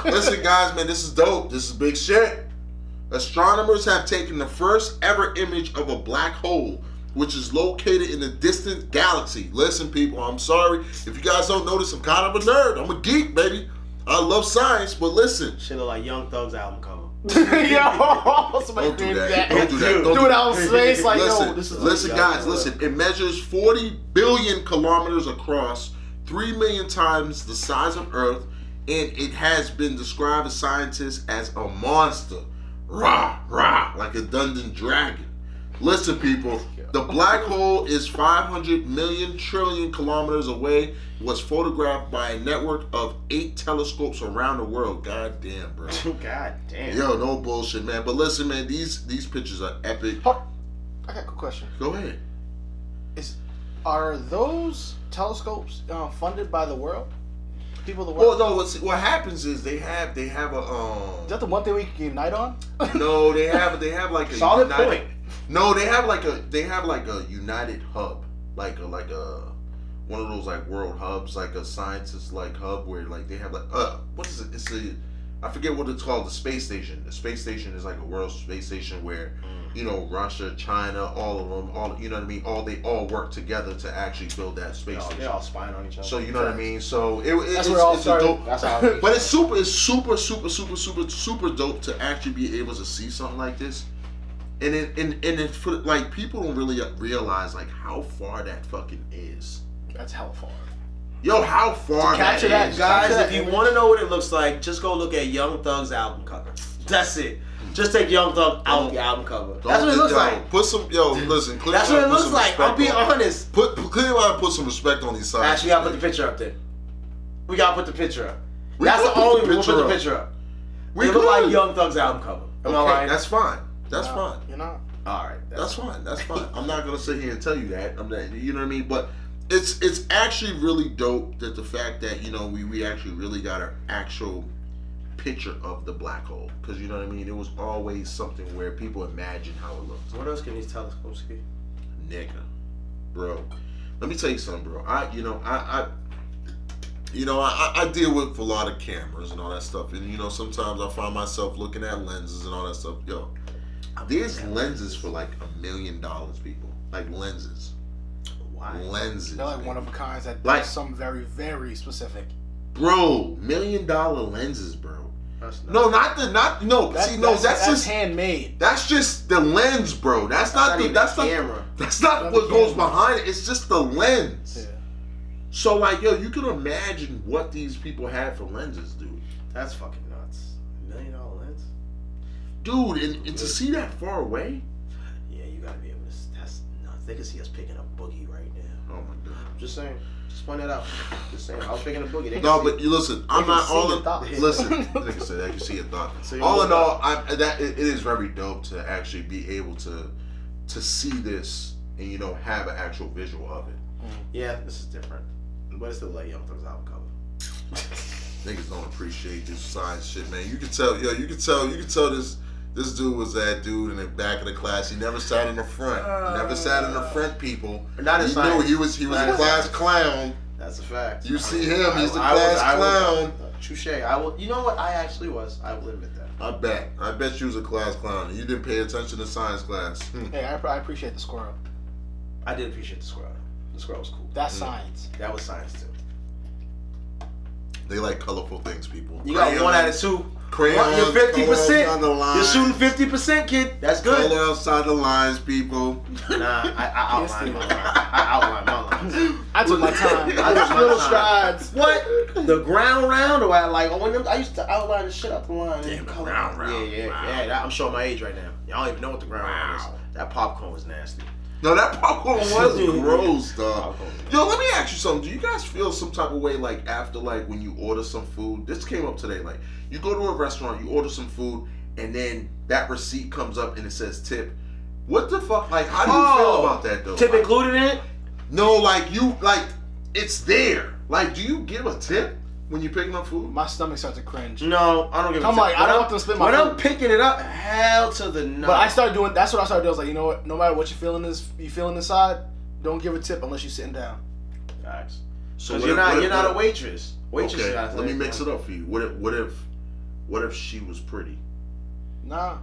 Listen, guys, man, this is dope. This is big shit. Astronomers have taken the first ever image of a black hole, which is located in a distant galaxy. Listen, people, I'm sorry. If you guys don't know this, I'm kind of a nerd. I'm a geek, baby. I love science, but listen. Shit look like Young Thug's album cover. Don't do that. Don't do that. Do it out in space like, listen, yo, this is listen, guys, listen. It measures 40 billion kilometers across, 3 million times the size of Earth, and it has been described by scientists as a monster rah, rah, like a Dungeon dragon. Listen, people, the black hole is 500 million trillion kilometers away. It was photographed by a network of 8 telescopes around the world. God damn, bro. God damn. Yo, no bullshit, man. But listen, man, these pictures are epic. I got a quick question. Go ahead. Are those telescopes funded by the world? People of the world? Well, no. What happens is they have a Is that the one thing we can unite on? No, they have like a solid united, point. No, they have like a united hub, like a one of those like world hubs, like a scientist like hub where like they have like what is it? It's I forget what it's called. The space station. The space station is like a world space station where you know Russia, China, all of them, all you know what I mean. They all work together to actually build that space station. They're all spying on each other. So you know what I mean. So that's where it all started. Dope, that's how. But it's super dope to actually be able to see something like this. And it for like people don't really realize like how far that fucking is. That's hella far. Yo, how far capture that is. Guys, if you want to know what it looks like, just go look at Young Thug's album cover. That's it. Just take Young Thug out the album cover. That's what it looks like. Put some listen. That's what it looks like. I'll be honest. Put some respect on these sides. Actually, we gotta put the picture up there. We gotta put the picture up. That's the only reason we'll put the picture up. We look like Young Thug's album cover. Okay, that's fine. That's fine. You're not. All right. That's fine. That's fine. I'm not gonna sit here and tell you that. I'm not. You know what I mean? But it's actually really dope that the fact that you know we actually really got an actual picture of the black hole, because you know what I mean. It was always something where people imagine how it looks. What else can these telescopes see? Nigga, bro, let me tell you something, bro. I deal with a lot of cameras and all that stuff, and you know sometimes I find myself looking at lenses and all that stuff. Yo, there's lenses for like $1 million, people. Like lenses. Why? Lenses. They're like man. one of a kinds that Like- do something very, very specific. Bro, $1 million lenses, bro. That's That's just handmade. That's just the lens, bro. That's not the camera. That's not Not what the goes camera. behind it. It's just the lens. Yeah. So like, yo, you can imagine what these people had for lenses, dude. That's fucking nuts. $1 million lens. Dude, and to see that far away. Yeah, you gotta be able to. That's nuts. They can see us picking up Boogie right now. Oh my god. Just saying. Just point that out. Just saying. I was picking a boogie. They No, can but you listen. I'm can not see all your in. thoughts. Listen, like I said, I can see your thought. So you All know in all, it is very dope to actually be able to see this and you know have an actual visual of it. Yeah, this is different. But it's still like Young Thug's album cover. Niggas don't appreciate this science shit, man. You can tell, you can tell this dude was that dude in the back of the class. He never sat in the front. He never sat in the front, people. Not in He science. knew he was a class clown. That's a fact. You see him, he's the I class was, clown. Touche. I will. You know what? I actually was. I will admit that. I bet you was a class clown. You didn't pay attention to science class. Hey, I appreciate the squirrel. I did appreciate the squirrel. The squirrel was cool. That's science. That was science too. They like colorful things, people. You got 1 out of 2. Crayons, You're 50%. on the line. You're shooting 50%, kid. That's good. Color outside the lines, people. Nah, I outlined my lines. I outlined my lines. I took my time. I took my little time. strides. What? The ground round, or I used to outline the shit out the line. Damn, the Color. ground round. Yeah. I'm showing my age right now. Y'all don't even know what the ground round is. That popcorn was nasty. No, that popcorn was gross, dog. Popcorn. Yo, let me ask you something. Do you guys feel some type of way like after like when you order some food? This came up today. Like you go to a restaurant, you order some food, and then that receipt comes up and it says tip. What the fuck? Like, how do you feel about that though? Tip like, included in it? No, like it's there. Like, do you give a tip when you're picking up food? My stomach starts to cringe. No, I don't give a I'm tip. like, I don't want them to split my When I'm food. picking it up, hell to the no. But I started doing. That's what I started doing. I was like, you know what? No matter what you feeling inside, don't give a tip unless you're sitting down. Facts. So Because you're not a waitress. Waitress. Okay, gotta let me say, mix it up for you. What if she was pretty? Nah.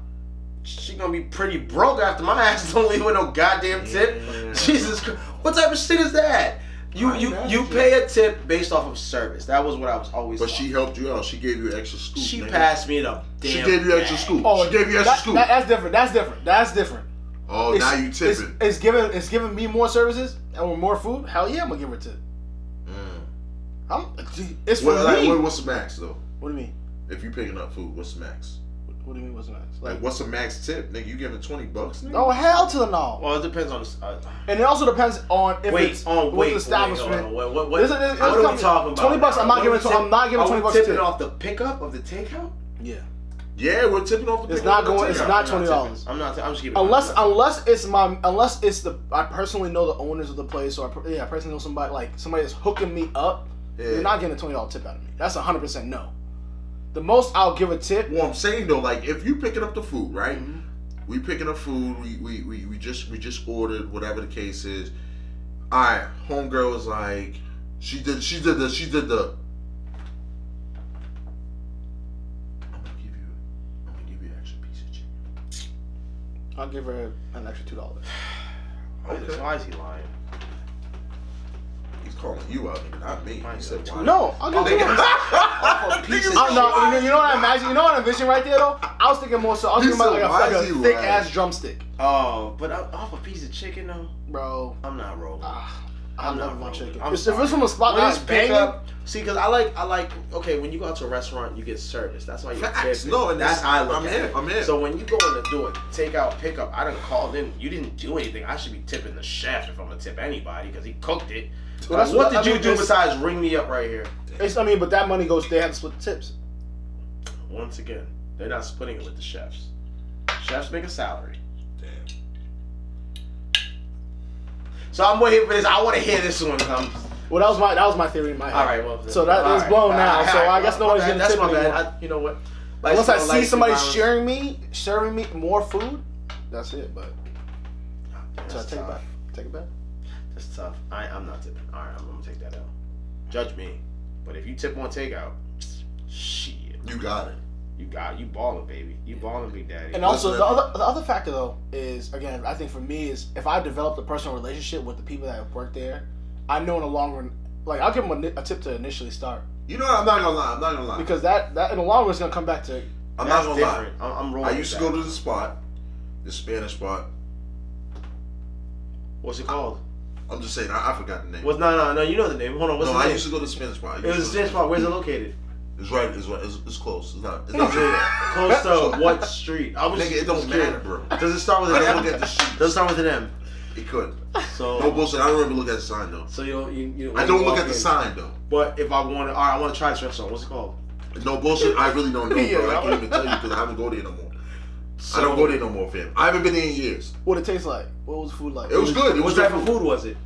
She gonna be pretty broke after my ass don't leave with no goddamn tip. Jesus Christ. What type of shit is that? You pay a tip based off of service. That was what I was always But taught. she helped you out. She gave you extra scoop. She nigga. passed me the damn She gave you extra bag. scoop. Oh, she gave you extra scoop. That's different. That's different. Oh, now you tipping. It's giving me more services and more food. Hell yeah, I'm gonna give her a tip. It's for me. What's the max though? What do you mean? If you picking up food, what's the max? What What do you mean what's the max? Like, what's a max tip, nigga? You giving $20, nigga? Oh, hell to the no. Well, it depends on the. And it also depends on if it's with the establishment. What are we talking about? $20. I'm not giving $20 tipping tip. off the pickup of the takeout. Yeah. Yeah, we're tipping off the. It's not going. It's not $20. I'm just keeping. Unless it's the. I personally know the owners of the place, or I personally know somebody that's hooking me up. Yeah. You're not getting a $20 tip out of me. That's 100% no. The most I'll give a tip. Well, I'm saying though, like if you picking up the food, right? Mm-hmm. We picking up food. We just ordered whatever the case is. All right, homegirl was like, she did the. I'm gonna give you an extra piece of chicken. I'll give her an extra $2. Okay. Why is he lying? He's calling you out, nigga, not me. He said, why? No, I'll give you off a piece of chicken. No, you know what I imagine? You know what I envision right there, though? I was thinking more so. I was thinking about like a thick ass drumstick. Oh, but off a piece of chicken, though? Bro. I'm not rolling. I love my chicken. If it's from a spot that's banging. See, because I like. Okay, when you go out to a restaurant, you get service. That's why you tip. No, and that's how I look at it. I'm in. So when you go in to do a takeout pickup, I didn't call in. You didn't do anything. I should be tipping the chef if I'm gonna tip anybody because he cooked it. Well, what did you do besides ring me up right here? But that money goes. They have to split the tips. Once again, they're not splitting it with the chefs. Chefs make a salary. So I'm waiting for this. I want to hear this one. Well, that was my theory in my head. All right, well, so that is blown now. So I guess nobody's gonna tip anymore. You know what? Unless I see somebody serving me more food, that's it. But so I take it back. Take it back. That's tough. I'm not tipping. All right, I'm gonna take that out. Judge me, but if you tip on takeout, shit. You got it. You balling, baby. You balling, big daddy. And also the other factor though is, again, I think for me is if I developed a personal relationship with the people that have worked there, I know in the long run, like I'll give them a tip to initially start. You know what? I'm not gonna lie. Because that in the long run is gonna come back to. I'm not gonna lie. I'm rolling. I used to go to the Spanish spot. What's it called? I'm just saying. I forgot the name. No. You know the name. Hold on. What's the name? I used to go to the Spanish spot. It was a Spanish spot. Where's it located? It's right. It's close. It's not close to what street? Nigga, it don't matter, bro. Does it start with an M? Look at the sheet. Does it start with an M? It could. So no bullshit. I don't even look at the sign though. So you I don't look at the sign though. But if I want to, all right, I want to try this restaurant. What's it called? No bullshit. I really don't know, bro. I can't even tell you because I haven't go there no more. I don't go there no more, fam. I haven't been there in years. What did it taste like? What was the food like? It was good. What type of food was it?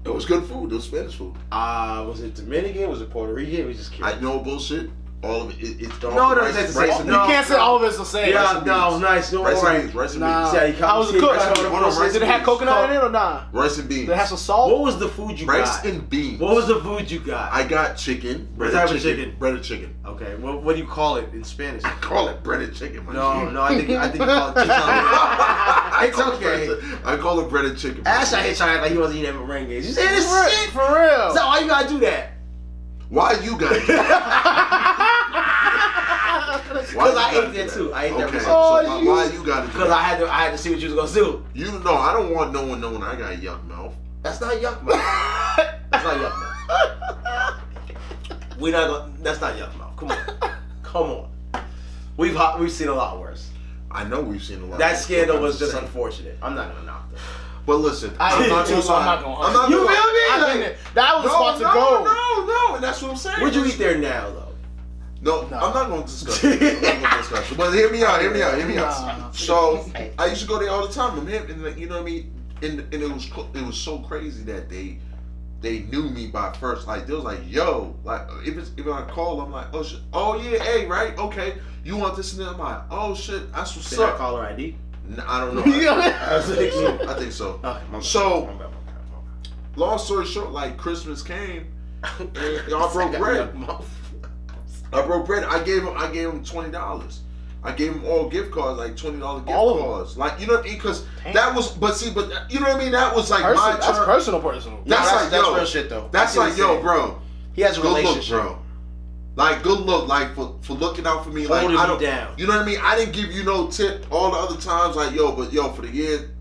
It was good food. It was Spanish food. Was it Dominican? Was it Puerto Rican? We just curious. I know bullshit. All of it. It's no, it doesn't taste the same. You can't say all of it's the same. Yeah, no, nice. No, rice and beans. How was it cooked? Did it have coconut in it or not? Rice and beans. Did it have some salt? What was the food you got? Rice and beans. What was the food you got? I got chicken. What type of chicken? Breaded chicken. Okay. What do you call it in Spanish? I call it breaded chicken. No. I think you call it chicken. It's okay. I call it breaded chicken. Ash out here trying like he wasn't eating merengue. You say this shit for real? So why you gotta do that? Why you gotta do that? Because I ate that too. I ate that. So why you got to do that? Because I had to see what you was gonna do. You know, I don't want no one knowing I got yuck mouth. That's not yuck mouth. That's not yuck mouth. We're not gonna. That's not yuck mouth. Come on. We've seen a lot worse. I know we've seen a lot. That scandal was just unfortunate. I'm not gonna knock that. But listen, I'm not gonna lie. You feel me? That was the spot to go. No, and that's what I'm saying. Where'd you eat there now, though? No, I'm not going to discuss it. But hear me out. So, I used to go there all the time with him, and you know what I mean? And it was so crazy that they knew me by first. Like, they was like, yo, like, if I call, I'm like, oh, shit. Oh, yeah, hey, right, okay. You want this and that? I'm like, oh, shit, that's what's up. Did I caller ID? I don't know. I think so. Okay, so, long story short, like, Christmas came, and I broke bread. I gave him $20. I gave him all gift cards, like $20 gift cards. Like, you know what I mean? Because that was, but you know what I mean? That was like my turn. That's personal. That's real shit though. That's like, yo, bro. He has a relationship, look, bro. Like, good look, like for looking out for me. Holding like, I don't, me down. You know what I mean? I didn't give you no tip all the other times. Like, yo, for the year,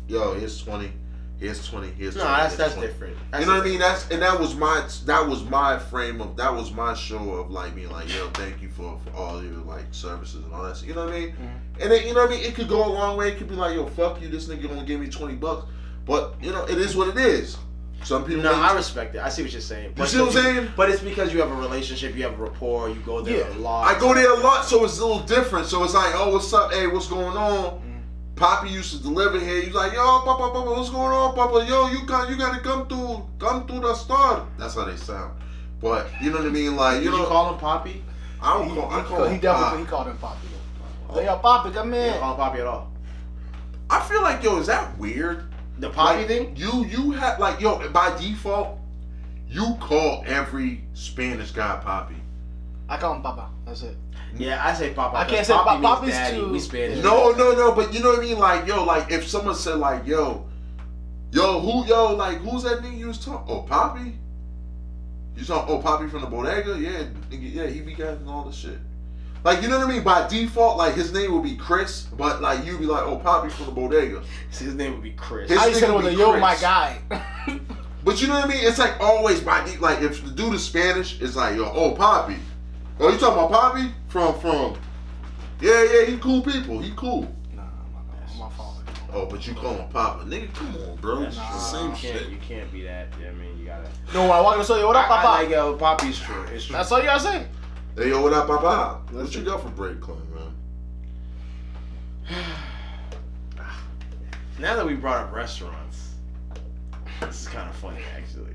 yo, here's 20. Here's 20. Here's 20. No, that's 20. different. You know what I mean? That was my frame of, that was my show of like being like, yo, thank you for all your like services and all that. You know what I mean? Mm-hmm. And then, you know what I mean? It could go a long way. It could be like, yo, fuck you, this nigga only gave me $20. But you know, it is what it is. Some people. No, I respect it. I see what you're saying. You see what I'm saying? But it's because you have a relationship, you have a rapport, you go there a lot. I go there a lot, so it's a little different. So it's like, oh, what's up? Hey, what's going on? Poppy used to deliver here. He's like, yo, Papa, what's going on, Papa? Yo, you gotta come through the store. That's how they sound. But you know what I mean? Like, you know, call him Poppy? I definitely called him Poppy. Like, yo, Poppy, come in. You don't call him Poppy at all. I feel like, yo, is that weird? The Poppy like, thing? You have like, yo, by default, you call every Spanish guy Poppy. I call him Papa. That's it. Yeah, I say Papa. I can't say Papa's too. We Spanish. No, but you know what I mean? Like, yo, like if someone said like, yo, like who's that nigga you was talking? Oh, Poppy. You talking? Oh, Poppy from the bodega? Yeah, nigga, yeah, he be getting all this shit. Like, you know what I mean? By default, like his name would be Chris, but like you'd be like, oh, Poppy from the bodega. His name would be Chris. I said it was a yo, my guy. But you know what I mean? It's like always by like if the dude is Spanish, it's like, yo, oh, Poppy. Oh, you talking about Poppy? From yeah, he cool people. He cool. Nah, I'm my father. Oh, but you call him Papa. Nigga, come on, bro. It's the same shit. You can't be that. I mean, you gotta. No, when I walk in the store, yo, what up, Papa? I like, yo, Poppy's true. It's true. That's all you gotta say. Hey, yo, what up, Papa? What you got for break, Clean, man? Now that we brought up restaurants, this is kind of funny, actually.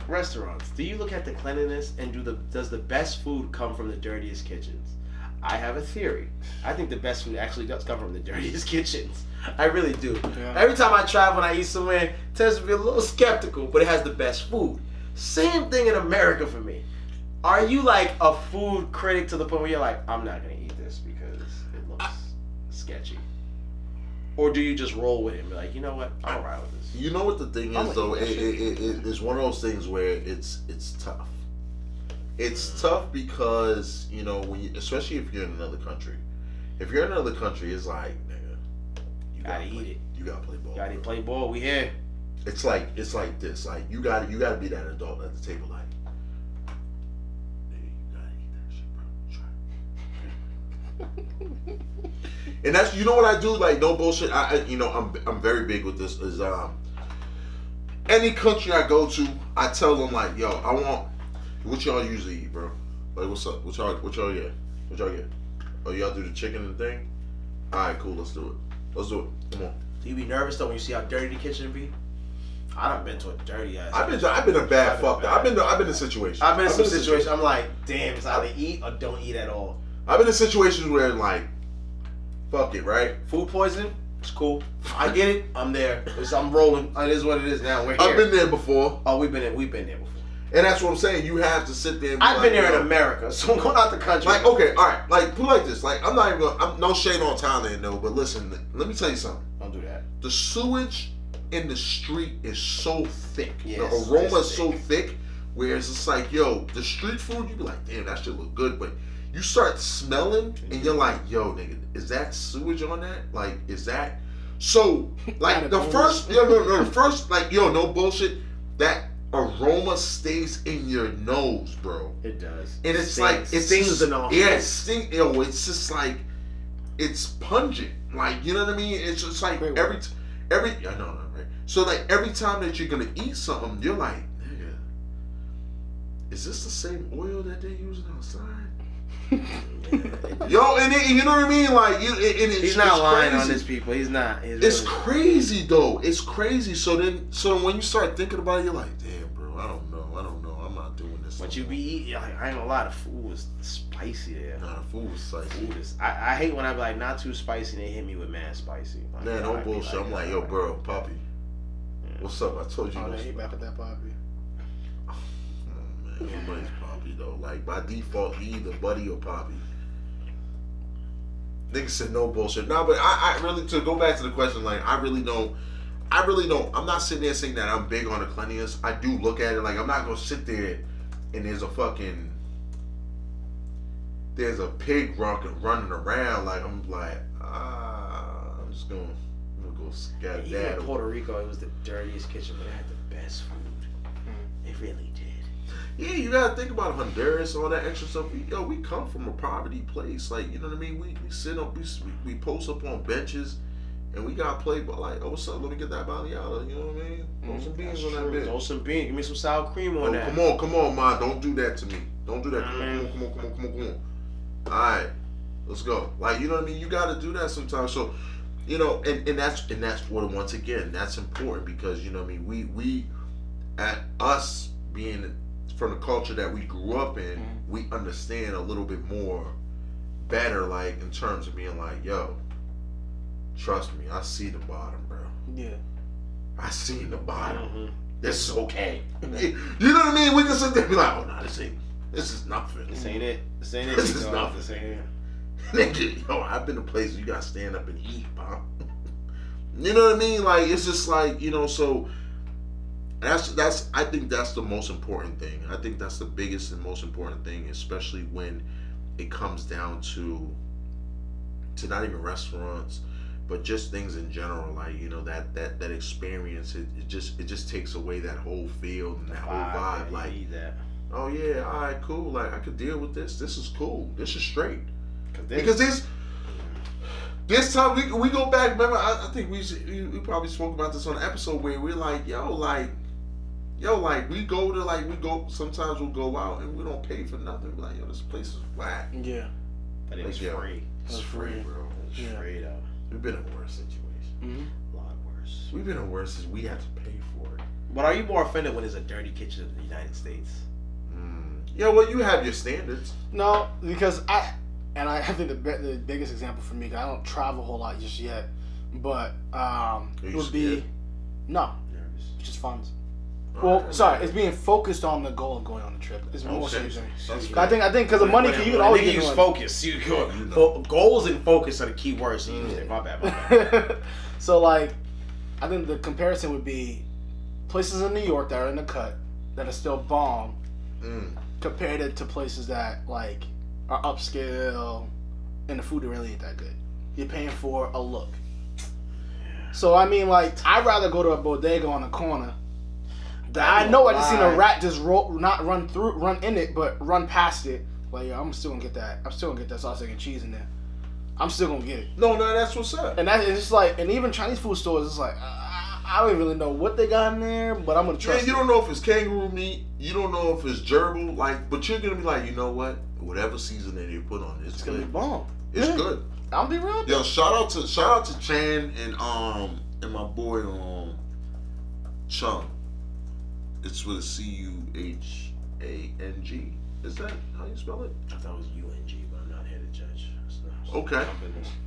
Restaurants. Do you look at the cleanliness and does the best food come from the dirtiest kitchens? I have a theory. I think the best food actually does come from the dirtiest kitchens. I really do. Yeah. Every time I travel and I eat somewhere, it tends to be a little skeptical, but it has the best food. Same thing in America for me. Are you like a food critic to the point where you're like, I'm not gonna eat this because it looks sketchy? Or do you just roll with it and be like, you know what, I'm alright with this? You know what the thing is though? It's one of those things where it's tough. It's tough because, you know, when you, especially if you're in another country. If you're in another country, it's like, nigga, you gotta eat it. You gotta play ball. You gotta play ball. We here. It's like this. Like you gotta be that adult at the table. Like, nigga, you gotta eat that shit, bro. Try it. And that's, you know what I do? Like, no bullshit. I'm very big with this. Is any country I go to, I tell them like, yo, I want. What y'all usually eat, bro? Like, what's up? What y'all get? What y'all get? Oh, y'all do the chicken and thing? Alright, cool, let's do it. Let's do it. Come on. Do you be nervous though when you see how dirty the kitchen be? I done been to a dirty ass. I've been a bad fuck. I've been in situations. I've been in some situations. I'm like, damn, it's either eat or don't eat at all. I've been in situations where like, fuck it, right? Food poisoning, it's cool. I get it. I'm there. I'm rolling. It is what it is now. We're here. I've been there before. Oh, we've been there before. And that's what I'm saying. You have to sit there and be I've been there in America, so I'm going out the country. Like, okay, all right. Like, put it like this. Like, I'm not even going to... I'm no shade on Thailand, though. But listen, let me tell you something. Don't do that. The sewage in the street is so thick. Yes, the aroma is so thick. Whereas it's like, yo, the street food, you be like, damn, that shit look good. But you start smelling, and you're like, yo, nigga, is that sewage on that? Like, is that... So, like, the first... No, the first, like, yo, no bullshit. That... aroma stays in your nose, bro. It does. And it's like it stings in all. Yeah, it stings. Yo, it's just like it's pungent. Like, you know what I mean? It's just like every. I know, right? So like every time that you're gonna eat something, you're like, nigga, is this the same oil that they're using outside? Yo, and you know what I mean? Like, he's not lying on his people. He's not. It's crazy though. It's crazy. So when you start thinking about it, you're like, damn, bro. I don't know. I'm not doing this. But you be eating. I ain't gonna lie. The food was spicy there. Nah, the food was spicy. I hate when I be like not too spicy. And they hit me with mad spicy. Like, man, no bullshit. I'm like, yo, bro, Poppy. What's up? I told you. Oh, they hate back at that Poppy. Oh man, everybody's Poppy though. Like by default, you either Buddy or Poppy. Niggas said no bullshit. Nah, but I really, to go back to the question, like I really don't. I'm not sitting there saying that I'm big on the cleanliness. I do look at it like I'm not gonna sit there and there's a pig running around. Like I'm just gonna gonna go scat Even in Puerto Rico, it was the dirtiest kitchen, but it had the best food. It really did. Yeah, you gotta think about Honduras, all that extra stuff. We come from a poverty place. Like, you know what I mean? We sit up, we post up on benches, and we got played by like, oh, what's up? Let me get that baleada. You know what I mean? Throw some beans on that bitch. Throw some beans. Give me some sour cream on that. Come on, man. Don't do that to me. Don't do that. Come on. All right, let's go. Like, you know what I mean? You gotta do that sometimes. So, you know, and that's what, once again, that's important because, you know what I mean? We at us being from the culture that we grew up in, we understand a little bit more better, like, in terms of being like, yo, trust me, I see the bottom, bro. Yeah. I see the bottom. This is okay. You know what I mean? We can sit there and be like, oh, no, this is nothing. This ain't it. This is nothing. This ain't it. Nigga, yo, I've been to places you gotta stand up and eat, bro. You know what I mean? Like, it's just like, you know, so that's I think that's the most important thing. I think that's the biggest and most important thing, especially when it comes down to not even restaurants, but just things in general. Like, you know, that experience, it just takes away that whole feel and that whole vibe. Like, oh yeah, all right, cool. Like, I could deal with this. This is cool. This is straight. Because this time we go back. Remember, I think we probably spoke about this on an episode where we're like, we go sometimes we'll go out and we don't pay for nothing. We're like, yo, this place is whack. Yeah. But it was free. It's free, bro. It's free though. We've been in worse situations. A lot worse. We've been in worse since we had to pay for it. But are you more offended when it's a dirty kitchen in the United States? Yeah, well, you have your standards. No, because I think the biggest example for me, I don't travel a whole lot just yet, but it would be nervous. It's just fun. Well, sorry, it's being focused on the goal of going on the trip. It's more serious. I think because of money, you can always use focus. Goals and focus are the key words. My bad. So, like, I think the comparison would be places in New York that are in the cut that are still bomb, compared it to places that like are upscale and the food really ain't that good. You're paying for a look. So I mean, like, I'd rather go to a bodega on the corner that I know I just seen a rat just run in it, but run past it. Like, yeah, I'm still gonna get that. I'm still gonna get that sausage and cheese in there. I'm still gonna get it. No, that's what's up. And it's just like, and even Chinese food stores, it's like, I don't really know what they got in there, but I'm gonna trust. Yeah, you don't know if it's kangaroo meat. You don't know if it's gerbil. Like, but you're gonna be like, you know what? Whatever seasoning you put on, it's gonna be bomb. It's good. I'll be real. Yo, shout out to Chan and my boy Chung. It's with a CUHANG. Is that how you spell it? I thought it was UNG, but I'm not here to judge. Okay.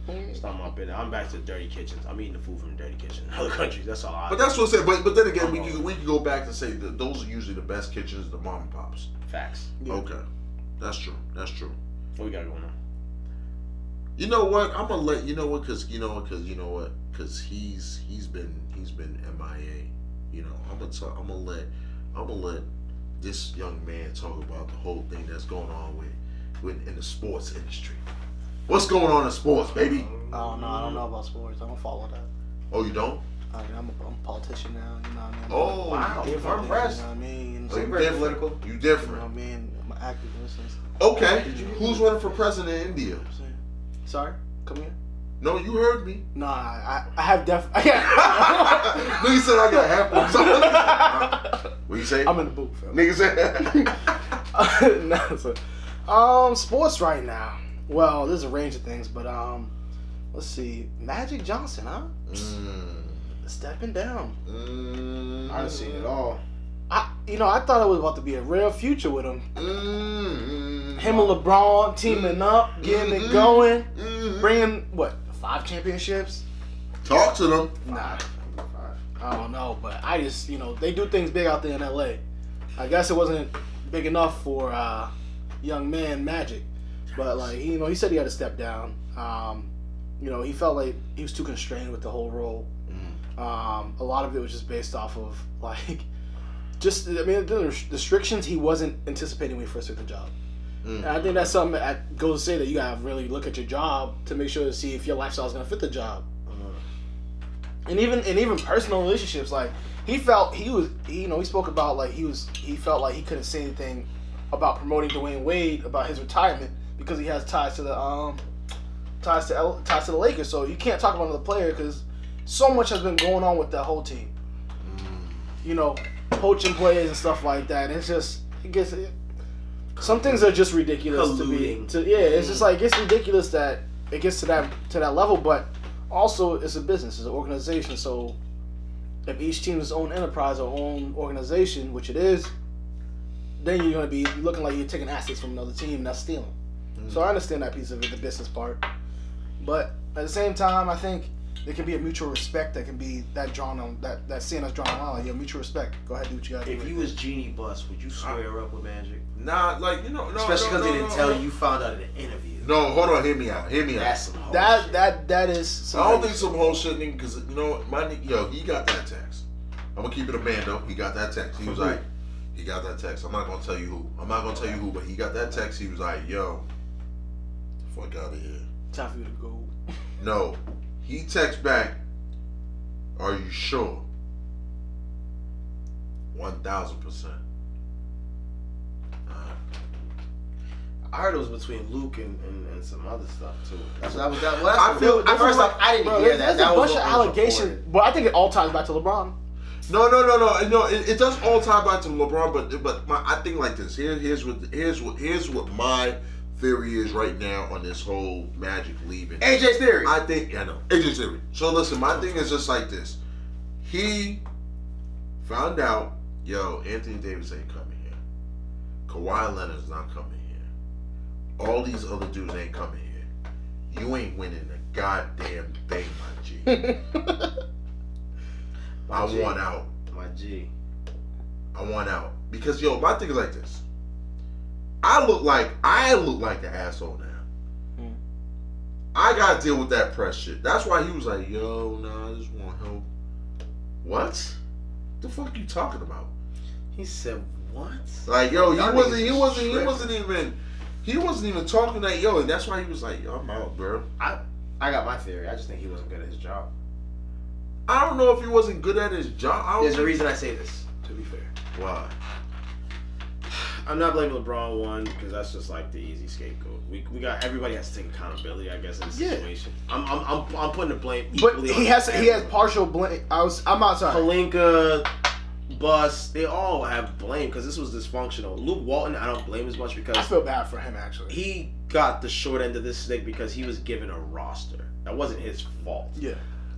It's not my business. I'm back to dirty kitchens. I'm eating the food from the dirty kitchen in other countries. That's all I. But that's what I said. But then again, we can go back and say that those are usually the best kitchens, the mom and pops. Facts. Yeah. Okay, that's true. What we got going on? You know what? I'm gonna let because he's been MIA. You know, I'm gonna let this young man talk about the whole thing that's going on with in the sports industry. What's going on in sports, baby? Oh no, I don't know about sports. I don't follow that. Oh, you don't? I mean, I'm a politician now. You know what I mean? Oh, wow! I'm impressed. You know what I mean? So you're very political. You different. You know what I mean? I'm an activist. Okay. Who's running for president in India? Sorry, come here. No, you heard me. No, I have No, you said I got half one. What you say? I'm in the booth. Nigga said. No, so, sports right now. Well, there's a range of things, but let's see. Magic Johnson, huh? Stepping down. I didn't see it at all. I thought it was about to be a real future with him. Him and LeBron teaming up, getting it going, bringing 5 championships? Talk to them. Nah, I don't know, but I just they do things big out there in LA. I guess it wasn't big enough for young man Magic, but like he said he had to step down. He felt like he was too constrained with the whole role. A lot of it was just based off of the restrictions he wasn't anticipating when he first took the job. And I think that's something that goes to say that you gotta really look at your job to make sure to see if your lifestyle is gonna fit the job. And even personal relationships, like he felt he spoke about like he felt like he couldn't say anything about promoting Dwayne Wade about his retirement because he has ties to the Lakers. So you can't talk about another player because so much has been going on with that whole team. You know, poaching players and stuff like that. It's just some things are just ridiculous it's just like it's ridiculous that it gets to that level, but also it's a business, it's an organization. So if each team is own enterprise or own organization, which it is, then you're gonna be looking like you're taking assets from another team and that's stealing. So I understand that piece of it, the business part. But at the same time, I think there can be a mutual respect that can be that drawn on that seeing us drawn on. Like, mutual respect. Go ahead, do what you got to do. If you was Genie Bus, would you square up with Magic? Nah, like no. Especially because they didn't tell you found out in an interview. No, hold on, hear me out. That's some whole shit. That is. I don't think some whole shit, nigga. Because you know, he got that text. I'm gonna keep it a man though. He got that text. He was like, he got that text. I'm not gonna tell you who. But he got that text. He was like, yo, the fuck out of here. Time for you to go. No, he texts back. Are you sure? 1,000%. I heard it was between Luke and some other stuff too. That's what I feel. I didn't hear that. There's a bunch of allegations, but I think it all ties back to LeBron. No. It does all tie back to LeBron, but I think like this. Here's what my theory is right now on this whole Magic leaving. AJ's theory. I know AJ's theory. So listen, my thing is just like this. He found out, Anthony Davis ain't coming here. Kawhi Leonard's not coming here. All these other dudes ain't coming here. You ain't winning a goddamn thing, my G. I want out. My G. I want out. Because my thing is like this. I look like an asshole now. I gotta deal with that press shit. That's why he was like, I just want help. What? The fuck you talking about? He said what? Like, he wasn't even talking that, and that's why he was like, I'm out, bro. I got my theory. I just think he wasn't good at his job. I don't know if he wasn't good at his job. There's a reason I say this, to be fair. Why? I'm not blaming LeBron one because that's just like the easy scapegoat. We got everybody has to take accountability, I guess, in this situation. I'm putting the blame equally. But he has partial blame. I'm outside. Pelinka, Bus, they all have blame because this was dysfunctional. Luke Walton, I don't blame as much because I feel bad for him actually. He got the short end of this stick because he was given a roster. That wasn't his fault. Yeah.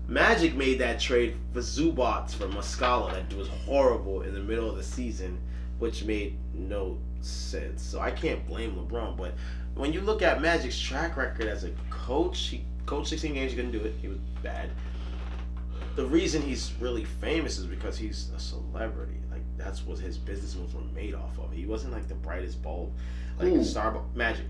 Magic made that trade for Zubats for Muscala that was horrible in the middle of the season, which made no sense. So I can't blame LeBron. But when you look at Magic's track record as a coach, he coached 16 games, he couldn't do it. He was bad. The reason he's really famous is because he's a celebrity. Like, that's what his business was made off of. He wasn't like the brightest bulb, like Starbucks Magic.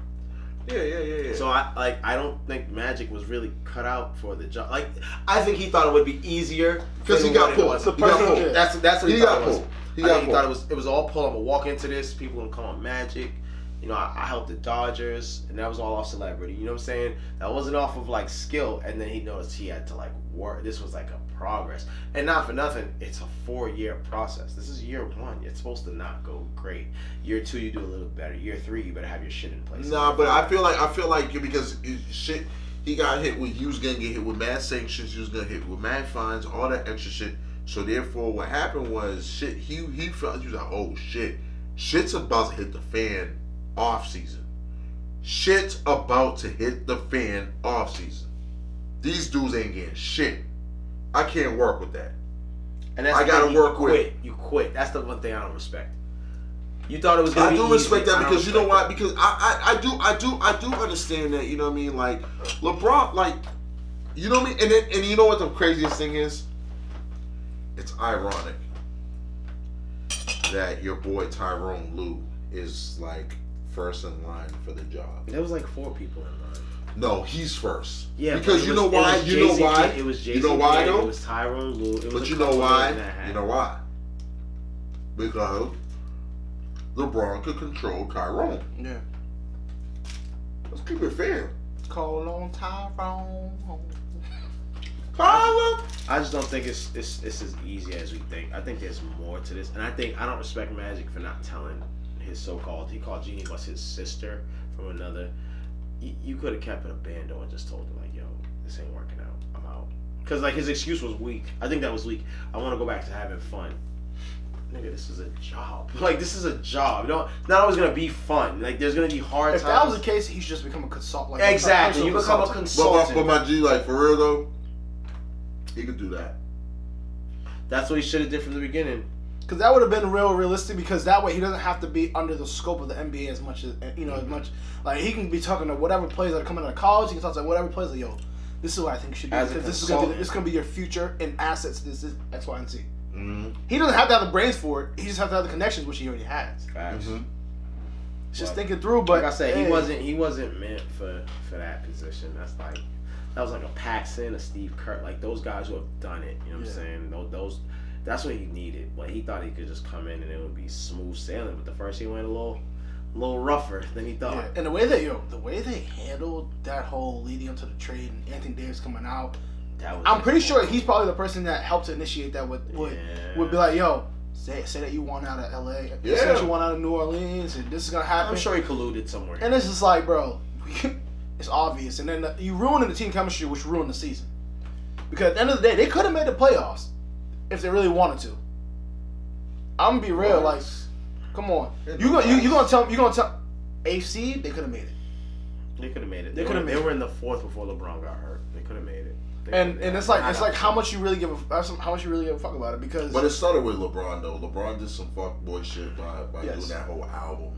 Yeah. So I don't think Magic was really cut out for the job. Like, I think he thought it would be easier because he got pulled. That's what he thought it was. He thought it was all pull. I'm gonna walk into this. People gonna call him Magic. I helped the Dodgers, and that was all off celebrity. You know what I'm saying? That wasn't off of like skill. And then he noticed he had to like work. This was like a progress, and not for nothing. It's a 4-year process. This is year 1. It's supposed to not go great. Year 2, you do a little better. Year 3, you better have your shit in place. Nah, but I feel like because shit, he got hit with. He was gonna get hit with mad sanctions. He was gonna hit with mad fines, all that extra shit. So therefore, what happened was shit. He felt he was like, oh shit, shit's about to hit the fan. Off season. Shit's about to hit the fan off season. These dudes ain't getting shit. I can't work with that. And that's I gotta work with. You quit. That's the one thing I don't respect. You thought it was gonna be easy. I do respect that because you know why? Because I do understand that, you know what I mean? Like LeBron, like, you know what I mean? And you know what the craziest thing is? It's ironic that your boy Tyrone Lue is like first in line for the job. There was like 4 people in line. No, he's first. Yeah, because you know why? You know why? It was Jason. You know why though? It was Tyrone Lue. But you know why? You know why? Because LeBron could control Tyrone. Yeah. Let's keep it fair. Call on Tyrone. Holla. I just don't think it's as easy as we think. I think there's more to this, and I don't respect Magic for not telling his he called Jeannie was his sister from another. You could have kept it a bando and just told her like, yo, this ain't working out. I'm out. Because like his excuse was weak. I think that was weak. I want to go back to having fun. Nigga, this is a job. Like, this is a job. It's not always gonna be fun. Like, there's gonna be hard times. If that was the case, he should just become a consultant. Like, exactly. You become a consultant. But my G, like, for real though, he could do that. That's what he should have did from the beginning. Because that would have been realistic. Because that way he doesn't have to be under the scope of the NBA as much as as much. Like, he can be talking to whatever players that are coming out of college. He can talk to whatever players like, yo, this is what I think you should do. Because this is gonna be your future and assets. This is X, Y, and Z. Mm-hmm. He doesn't have to have the brains for it. He just has to have the connections, which he already has. Facts. Mm-hmm. Just thinking through, but like I said, he wasn't meant for that position. That was like a Paxson, a Steve Kerr, like those guys who have done it. You know what I'm saying? Those that's what he needed. But he thought he could just come in and it would be smooth sailing. But the first he went a little rougher than he thought. Yeah. And the way they handled that whole leading up to the trade and Anthony Davis coming out. I'm pretty sure he's probably the person that helped to initiate that. Would be like, yo, say that you want out of LA, say that you want out of New Orleans, and this is gonna happen. I'm sure he colluded somewhere. And it's just like, bro, it's obvious. And then you ruining the team chemistry, which ruined the season. Because at the end of the day, they could have made the playoffs if they really wanted to. I'm gonna be real, like, come on, you gonna tell eighth seed? They could have made it. They could have made it. They were in the fourth before LeBron got hurt. They could have made it. And it's like how much you really give a fuck about it, because. But it started with LeBron though. LeBron did some fuckboy shit by doing that whole album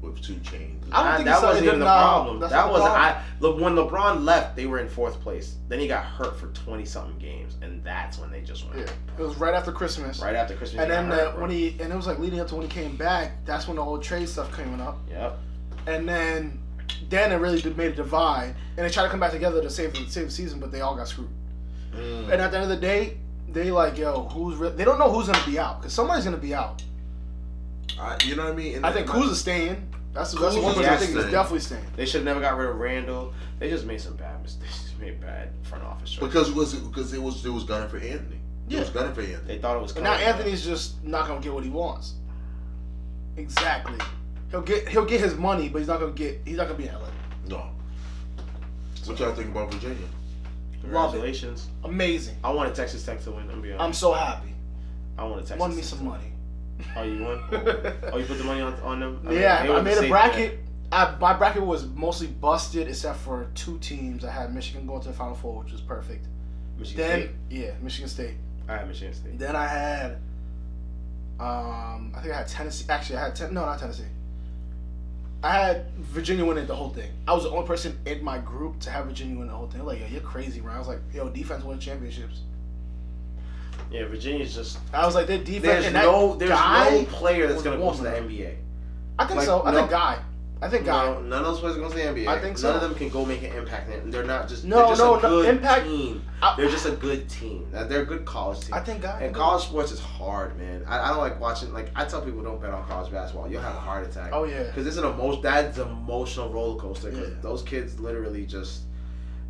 with 2 Chainz. I don't think that wasn't even the problem. That wasn't. When LeBron left, they were in 4th place. Then he got hurt for 20-something games, and that's when they just went. Yeah, it was right after Christmas. Right after Christmas. And then it was like leading up to when he came back. That's when the whole trade stuff came up. Yep. And then it really made a divide, and they tried to come back together to save the season, but they all got screwed. And at the end of the day, they like, yo, they don't know who's gonna be out, because somebody's gonna be out. You know what I mean? I think Kuz is staying. That's one person I think is definitely staying. They should have never got rid of Randall. They just made some bad mistakes. They just made bad front office choices. Because it was gunning for Anthony. It was gunning for Anthony. They thought it was. And now Anthony's just not gonna get what he wants. Exactly. He'll get his money, but he's not gonna be in LA. No. What y'all think about Virginia? Congratulations. Amazing. I wanted Texas Tech to win. I'm so happy. I wanted Texas. Won me some money. Oh, you won? Oh, you put the money on them? I made a bracket. My bracket was mostly busted except for 2 teams. I had Michigan going to the Final Four, which was perfect. Michigan State? Yeah, Michigan State. I had Michigan State. Then I had, I think I had Tennessee. Actually, I had not Tennessee. I had Virginia winning the whole thing. I was the only person in my group to have Virginia win the whole thing. Like, yo, you're crazy, man. I was like, yo, defense wins championships. Yeah, Virginia's just. I was like, their defense. There's no player that's gonna go to the NBA. I think so. I think Guy. No, none of those players are going to the NBA. I think so. None of them can go make an impact. They're not just. They're just a good impact. Team. They're just a good team. They're a good college team. I think Guy. And college sports is hard, man. I don't like watching. Like, I tell people, don't bet on college basketball. You'll have a heart attack. Oh yeah. Because that's an emotional roller coaster. Because those kids literally just.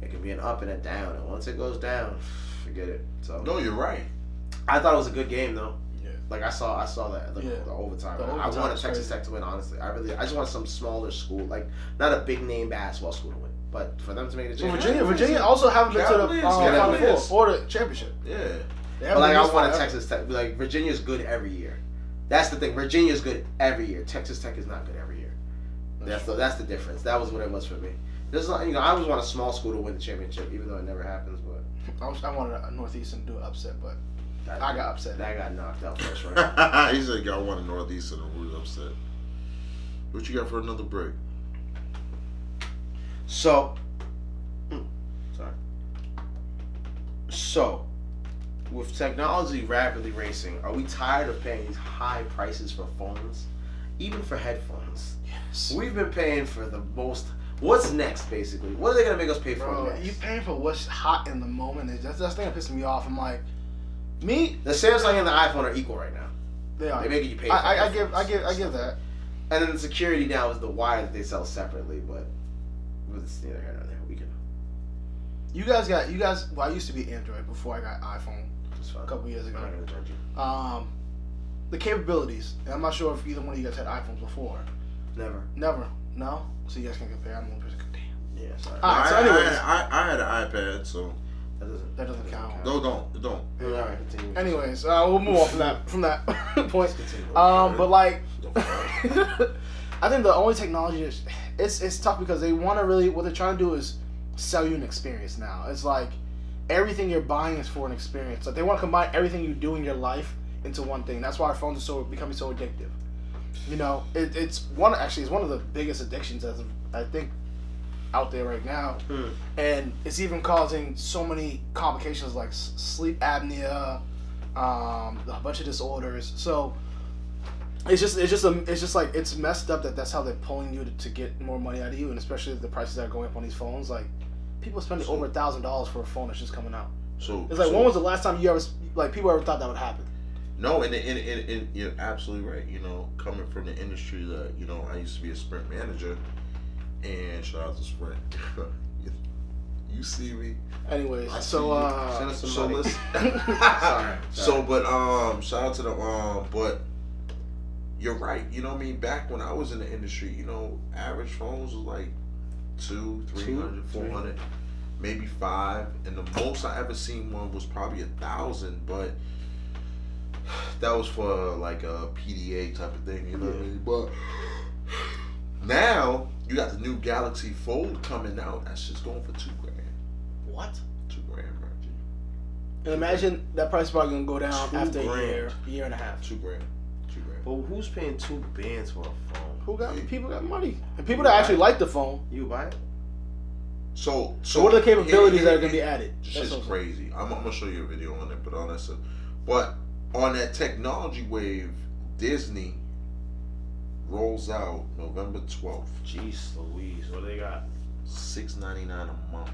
It can be an up and a down, and once it goes down, forget it. So. No, you're right. I thought it was a good game though. Like I saw that the overtime. I wanted Texas Tech to win. Honestly, I just want some smaller school, like not a big name basketball school to win, but for them to make the championship. Virginia also haven't been to the Final Four or the championship. Yeah, but like I wanted Texas Tech. Like Virginia's good every year. That's the thing. Virginia's good every year. Texas Tech is not good every year. That's the difference. That was what it was for me. This is I always want a small school to win the championship, even though it never happens. But I wanted a Northeastern to do an upset, but. I got upset. That got knocked out first round. He said, "I want a Northeastern and we was upset." What you got for another break? So, with technology rapidly racing, are we tired of paying these high prices for phones, even for headphones? Yes. We've been paying for the most. What's next, basically? What are they gonna make us pay for next? You paying for what's hot in the moment. That's the thing that pisses me off. I'm like. The Samsung and the iPhone are equal right now. They are. They're making you pay for it. I give that. And then the security now is the wire that they sell separately, but it's neither here nor there. We can. You guys. Well, I used to be Android before I got iPhone a couple years ago. The capabilities, and I'm not sure if either one of you guys had iPhones before. Never. No. So you guys can compare. I'm one person. Damn. Yeah. Sorry. All right. So anyways, I had an iPad, so that doesn't count. No, don't. All right, continue. Anyways, we'll move on from that point. But like, I think the only technology is it's tough because they want to really what they're trying to do is sell you an experience now. It's like everything you're buying is for an experience. Like they want to combine everything you do in your life into one thing. That's why our phones are becoming so addictive. You know, it's one of the biggest addictions as of, I think out there right now, and it's even causing so many complications like sleep apnea, a bunch of disorders. So it's just like it's messed up that's how they're pulling you to get more money out of you, and especially the prices that are going up on these phones. Like people are spending over $1,000 for a phone that's just coming out. So it's like when was the last time you ever people ever thought that would happen? No, and you're absolutely right. You know, coming from the industry that I used to be a Sprint manager. And shout out to Sprint. You see me. Anyways, send us some money. Sorry. So, but shout out to the but you're right. You know what I mean? Back when I was in the industry, average phones was like 200, 300, 400, maybe 5, and the most I ever seen one was probably 1,000. But that was for like a PDA type of thing. You know what I mean? But now you got the new Galaxy Fold coming out. That's just going for $2,000. What? $2,000, bro. And imagine that price is probably gonna go down after a year and a half. $2,000. But who's paying $2,000 for a phone? People got money, and people that actually like the phone. You buy it. So what are the capabilities that are gonna be added? It's crazy. I'm gonna show you a video on it, but all that stuff. But on that technology wave, Disney rolls out November 12th. Jeez Louise, what do they got? $6.99 a month.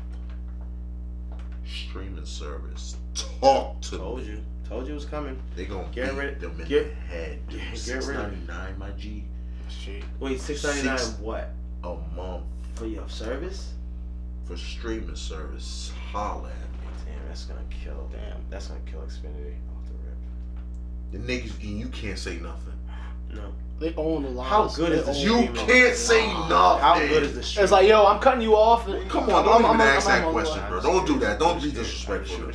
Streaming service. Talk to me. Told you it was coming. They gonna get rid them in the head. $6.99, my G. Shit. Wait, $6.99 what? A month. For your service? For streaming service. Holla at me. Damn, that's gonna kill. That's gonna kill Xfinity off the rip. The niggas, and you can't say nothing. No. They own the line. How good is the You can't say nothing. How good is the stream? It's like, yo, I'm cutting you off. Come on, don't even ask that question, bro. Don't do that. Don't be disrespectful.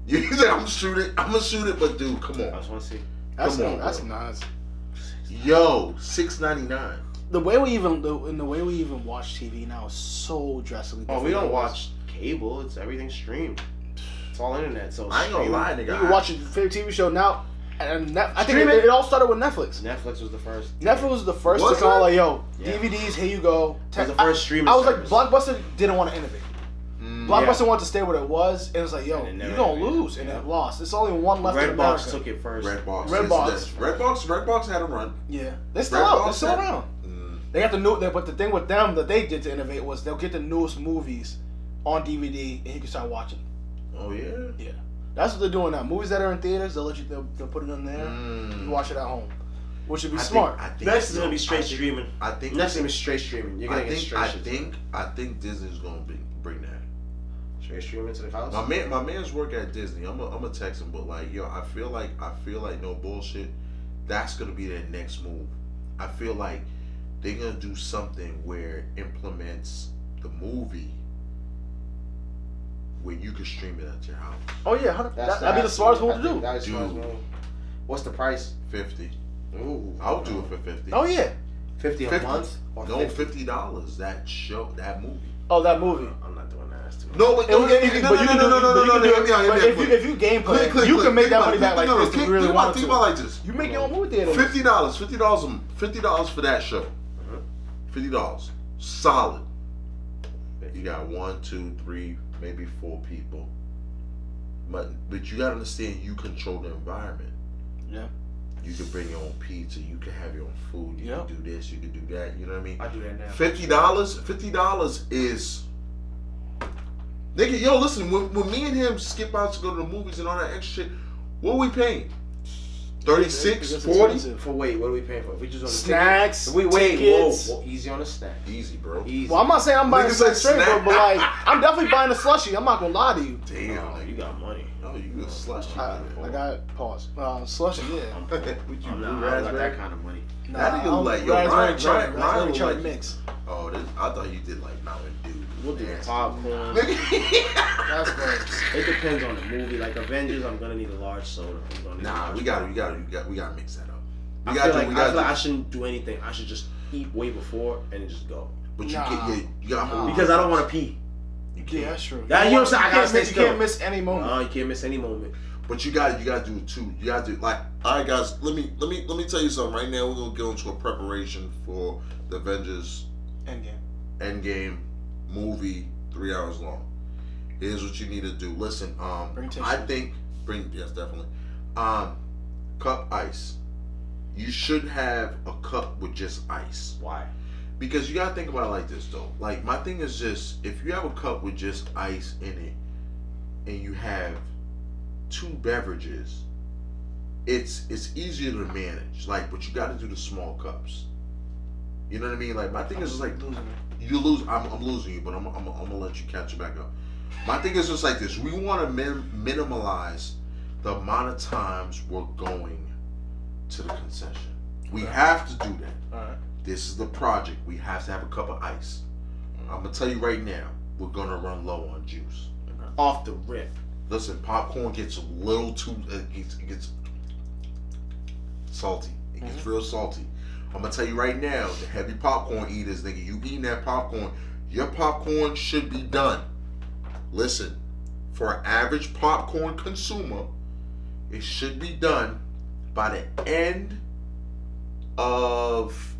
You said I'm gonna shoot it, but dude, come on. I just want to see. That's nice. Yo, $6.99. The way we even watch TV now is so drastically different. Oh, we don't watch cable. It's everything streamed. It's all internet. So I ain't gonna lie, nigga. You can watch your favorite TV show now. And I think it all started with Netflix. Netflix was the first. Netflix was the first to call like, yo, DVDs, here you go. It was the first streaming I was service. like, Blockbuster didn't want to innovate. Blockbuster wanted to stay where it was, and it was like, yo, you're going to lose, and it lost. There's only one left in America. Redbox took it first. Redbox had a run. Yeah. They're still out. They're still around. They got the new, but the thing with them that they did to innovate was they'll get the newest movies on DVD, and you can start watching. Oh, yeah? Yeah. That's what they're doing now. Movies that are in theaters, they'll put it in there. You watch it at home, which would be smart. Next is gonna be straight streaming. I think next is gonna be straight streaming. You're gonna get straight. I think Disney's gonna bring that straight streaming to the house. My man's work at Disney. I'm a text him, but like, yo, I feel like no bullshit. That's gonna be their next move. I feel like they're gonna do something where it implements the movie. Where you can stream it at your house. Oh yeah, that'd be the smartest move to do. That's smart. What's the price? $50. Ooh, I'll do it for $50. Oh yeah, $50 a month. Or no, $50. That movie. Oh, that movie. I'm not doing that. No, but if you game plan, you can make that money back like this. If you really want to. Think about like this. You make your own movie theater. $50 for that show. $50. Solid. You got 1, 2, 3. Maybe 4 people, but you gotta understand you control the environment. Yeah, you can bring your own pizza. You can have your own food. You can do this. You can do that. You know what I mean? I do that now. $50 is, nigga. Yo, listen. When me and him skip out to go to the movies and all that extra shit, what are we paying? $36, $40 for wait. What are we paying for? If we just on the snacks. Ticket, wait, tickets. whoa, easy on the snacks. Easy, bro. Easy. Well, I'm not saying I'm buying Niggas a straight, snack. but like I'm definitely buying a slushie. I'm not gonna lie to you. Damn, You got money. Oh, you a slushy. I got pause. Slushie, yeah. What you I'm do, not got raspberry? that kind of money. Nah, that nigga I'm like, yo, raspberry Ryan was cherry like, mix. oh, this, I thought you did like Mountain Dew. We'll do Nasty. popcorn. That's great. It depends on the movie. Like Avengers, I'm gonna need a large soda. Nah, we gotta mix that up. I feel like I shouldn't do anything. I should just eat way before and then just go. But you got hold because I don't want to pee. You can't. Yeah, that's true. You know what I'm saying? I gotta stay still. You can't miss any moment. No, you can't miss any moment. But you gotta do it too. You gotta do like, all right, guys. Let me tell you something. Right now, we're gonna go into a preparation for the Avengers Endgame movie, 3 hours long. Here's what you need to do. Listen, yes, definitely. Cup ice. You should have a cup with just ice. Why? Because you gotta think about it like this though. Like my thing is just, if you have a cup with just ice in it, and you have 2 beverages, it's easier to manage. Like, but you got to do the small cups. You know what I mean? Like my thing is just like, you lose. I'm losing you, but I'm gonna let you catch it back up. My thing is just like this. We want to minimize the amount of times we're going to the concession. We have to do that. All right. This is the project. We have to have a cup of ice. I'm gonna tell you right now, we're gonna run low on juice. Off the rip. Listen, popcorn gets a little too. It gets salty. It gets real salty. I'm gonna tell you right now, the heavy popcorn eaters, nigga, you eating that popcorn, your popcorn should be done. Listen, for an average popcorn consumer, it should be done by the end of,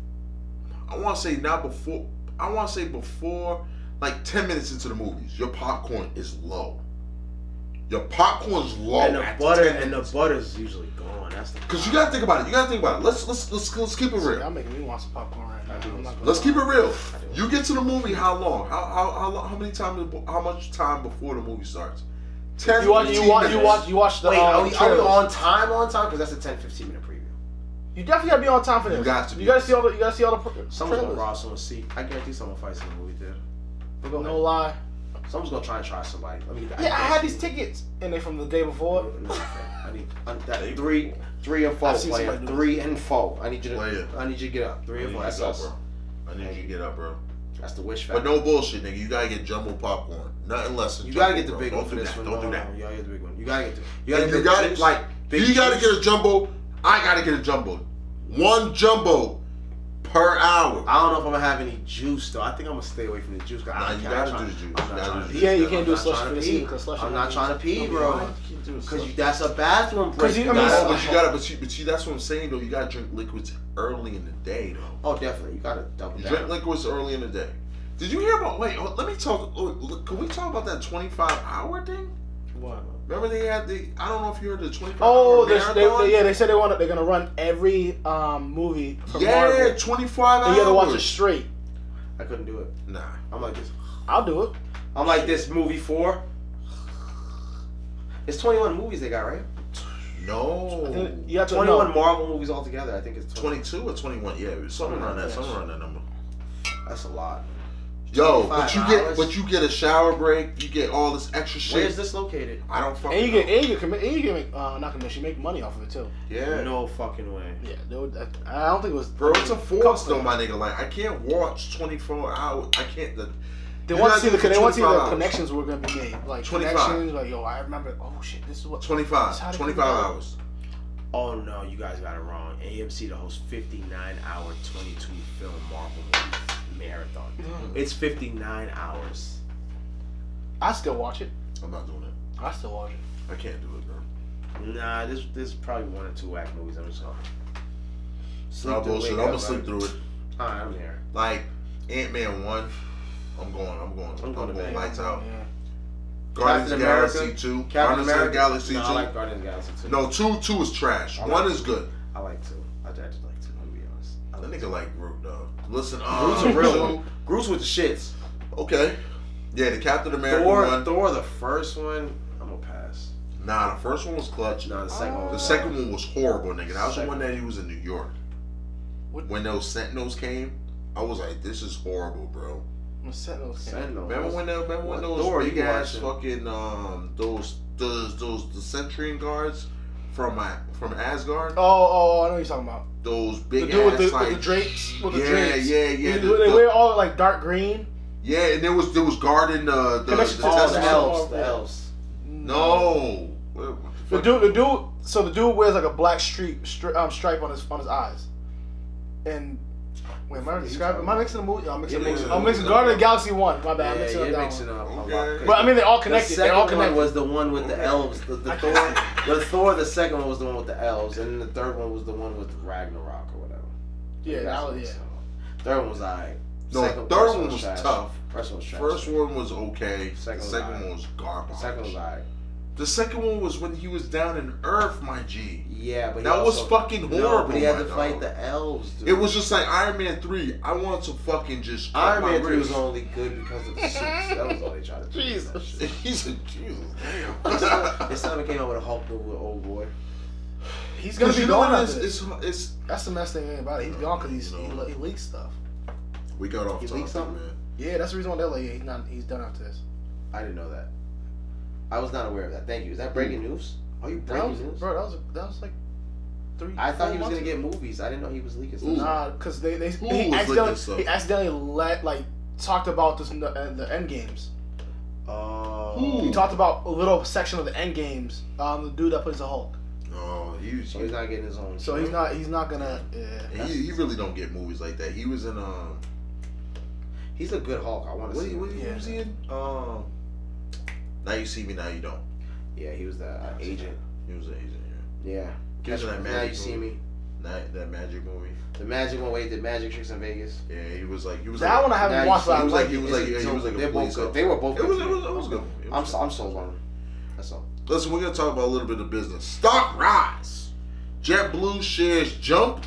I want to say not before, I want to say before, like 10 minutes into the movies, your popcorn is low. Your popcorn's low. And the butter's usually gone. That's the because you gotta think about it. Let's keep it real. Y'all making me want some popcorn right now. Let's keep it real. You get to the movie how long? How many times? How much time before the movie starts? 10. You watch the. Wait, are we on time? Because that's a 10-15 minute preview. You definitely gotta be on time for this. You got to. You gotta see all the. Someone's gonna rob someone's seat. I guarantee someone fights in the movie theater. No lie. Someone's gonna try and try somebody. Let me. I had these tickets and they from the day before. I need 3 and 4. Player 3 and 4. I need you to get up. 3 and 4. That's us. I need you to get up, bro. That's the wish factor. But no bullshit, nigga. You gotta get jumbo popcorn. Nothing less than. You jumbo, gotta get the big one for this one. Don't do that. You gotta get the big one. You gotta get You gotta get a jumbo. I gotta get a jumbo. 1 jumbo per hour. I don't know if I'm gonna have any juice though. I think I'm gonna stay away from the juice. Nah, you gotta do the juice. You can't do a slushie for the seat because slushie. I'm not trying to pee, bro. Because that's a bathroom break. But see, that's what I'm saying though. You gotta drink liquids early in the day though. Oh, definitely. You gotta double down. Drink liquids early in the day. Did you hear about? Wait, let me talk. Can we talk about that 25-hour thing? What? Remember they had the. I don't know if you heard the 25-hour. Oh, they said they're gonna run every movie. From Marvel. 25 hours. And you gotta watch it straight. I couldn't do it. Nah, I'm like this. I'll do it. I'm like this. Movie 4. It's 21 movies they got, right? No. You have 21 Marvel movies altogether. I think it's 22 or 21. Yeah, something around that. Something around that number. That's a lot. Yo, but you get a shower break. You get all this extra shit. Where's this located? I don't fucking know. And you can make not commission. You make money off of it too. Yeah. No fucking way. Yeah, I don't think it was. Bro, it's a force though, my nigga. Like I can't watch 24 hours. I can't. They want to see the connections were gonna be made. Like 25. Connections. Like yo, I remember. Oh shit, this is what. 25 hours. Oh no, you guys got it wrong. AMC to host 59-hour 22-film Marvel movie marathon. It's 59 hours. I still watch it. I'm not doing it. I still watch it. I can't do it, bro. Nah, this is probably 1 or 2 whack movies. I'm just gonna sleep bullshit. I'm gonna sleep through it. Alright, I'm here. Like Ant-Man 1. I'm going lights out. Yeah. Guardians of the Galaxy 2. Guardians of the Galaxy 2. No, I like Guardians of the Galaxy 2. No, 2 is trash. 1 is good. I like 2. I just like 2. I'm gonna be honest. That nigga like Groot, dog. Listen, Groot's a real one. Groot's with the shits. Okay. Yeah, the Captain America Thor, one. Thor, the first one, I'm gonna pass. Nah, the first one was clutch. No, the second one was horrible, nigga. That was the one that he was in New York. When those Sentinels came, I was like, this is horrible, bro. When Sentinels came. Remember when those big ass fucking those the Centurion guards from Asgard? Oh, I know what you're talking about. Those big the ass with like the drapes. With the drapes. Yeah. They wear all like dark green. Yeah, and there was guarding the elves. No. The dude. So the dude wears like a black stripe on his eyes. And wait, am I describing? Am I mixing the movie? I'm mixing Guardians of the Galaxy 1. My bad. You're mixing up. Okay. But I mean, they're all connected. The second one was the one with the elves. Thor. The second one was the one with the elves, and the third one was the one with Ragnarok or whatever. Yeah, Third one was alright. No, third one was tough. First one was trash. First one was okay. Second one was garbage. Second one was alright. The second one was when he was down in Earth, my G. Yeah, but that was fucking horrible. No, but he had to fight the elves, dude. It was just like Iron Man 3. I wanted to fucking just Iron Man 3 was only good because of the suits. That was all they tried to do. Jesus. He's a Jesus. It's time he came out with a Hulk movie with old boy. He's gonna be gone after this. It's that's the mess thing about it. He's gone because he leaks stuff. We got off topic, man. Yeah, that's the reason why they're like, he's done after this. I didn't know that. I was not aware of that. Thank you. Is that breaking news? Are you breaking news? Bro, that was like 3. I thought he was gonna get movies. I didn't know he was leaking stuff. Nah, because he accidentally talked about this in the end games. He talked about a little section of the end games. The dude that plays the Hulk. Oh, so he's not getting his own. So he's not gonna. Yeah, he really don't get movies like that. He was in He's a good Hulk. I want to see. What was he in? Now You See Me, Now You Don't. Yeah, he was the agent. He was the agent. Yeah. That Now You See Me. That magic movie. The magic one. Wait, the magic tricks in Vegas. Yeah, he was like that one I haven't watched. But he was like a police officer. They were both. It was good. I'm sold on them. That's all. Listen, we're gonna talk about a little bit of business. Stock rise. JetBlue shares jump,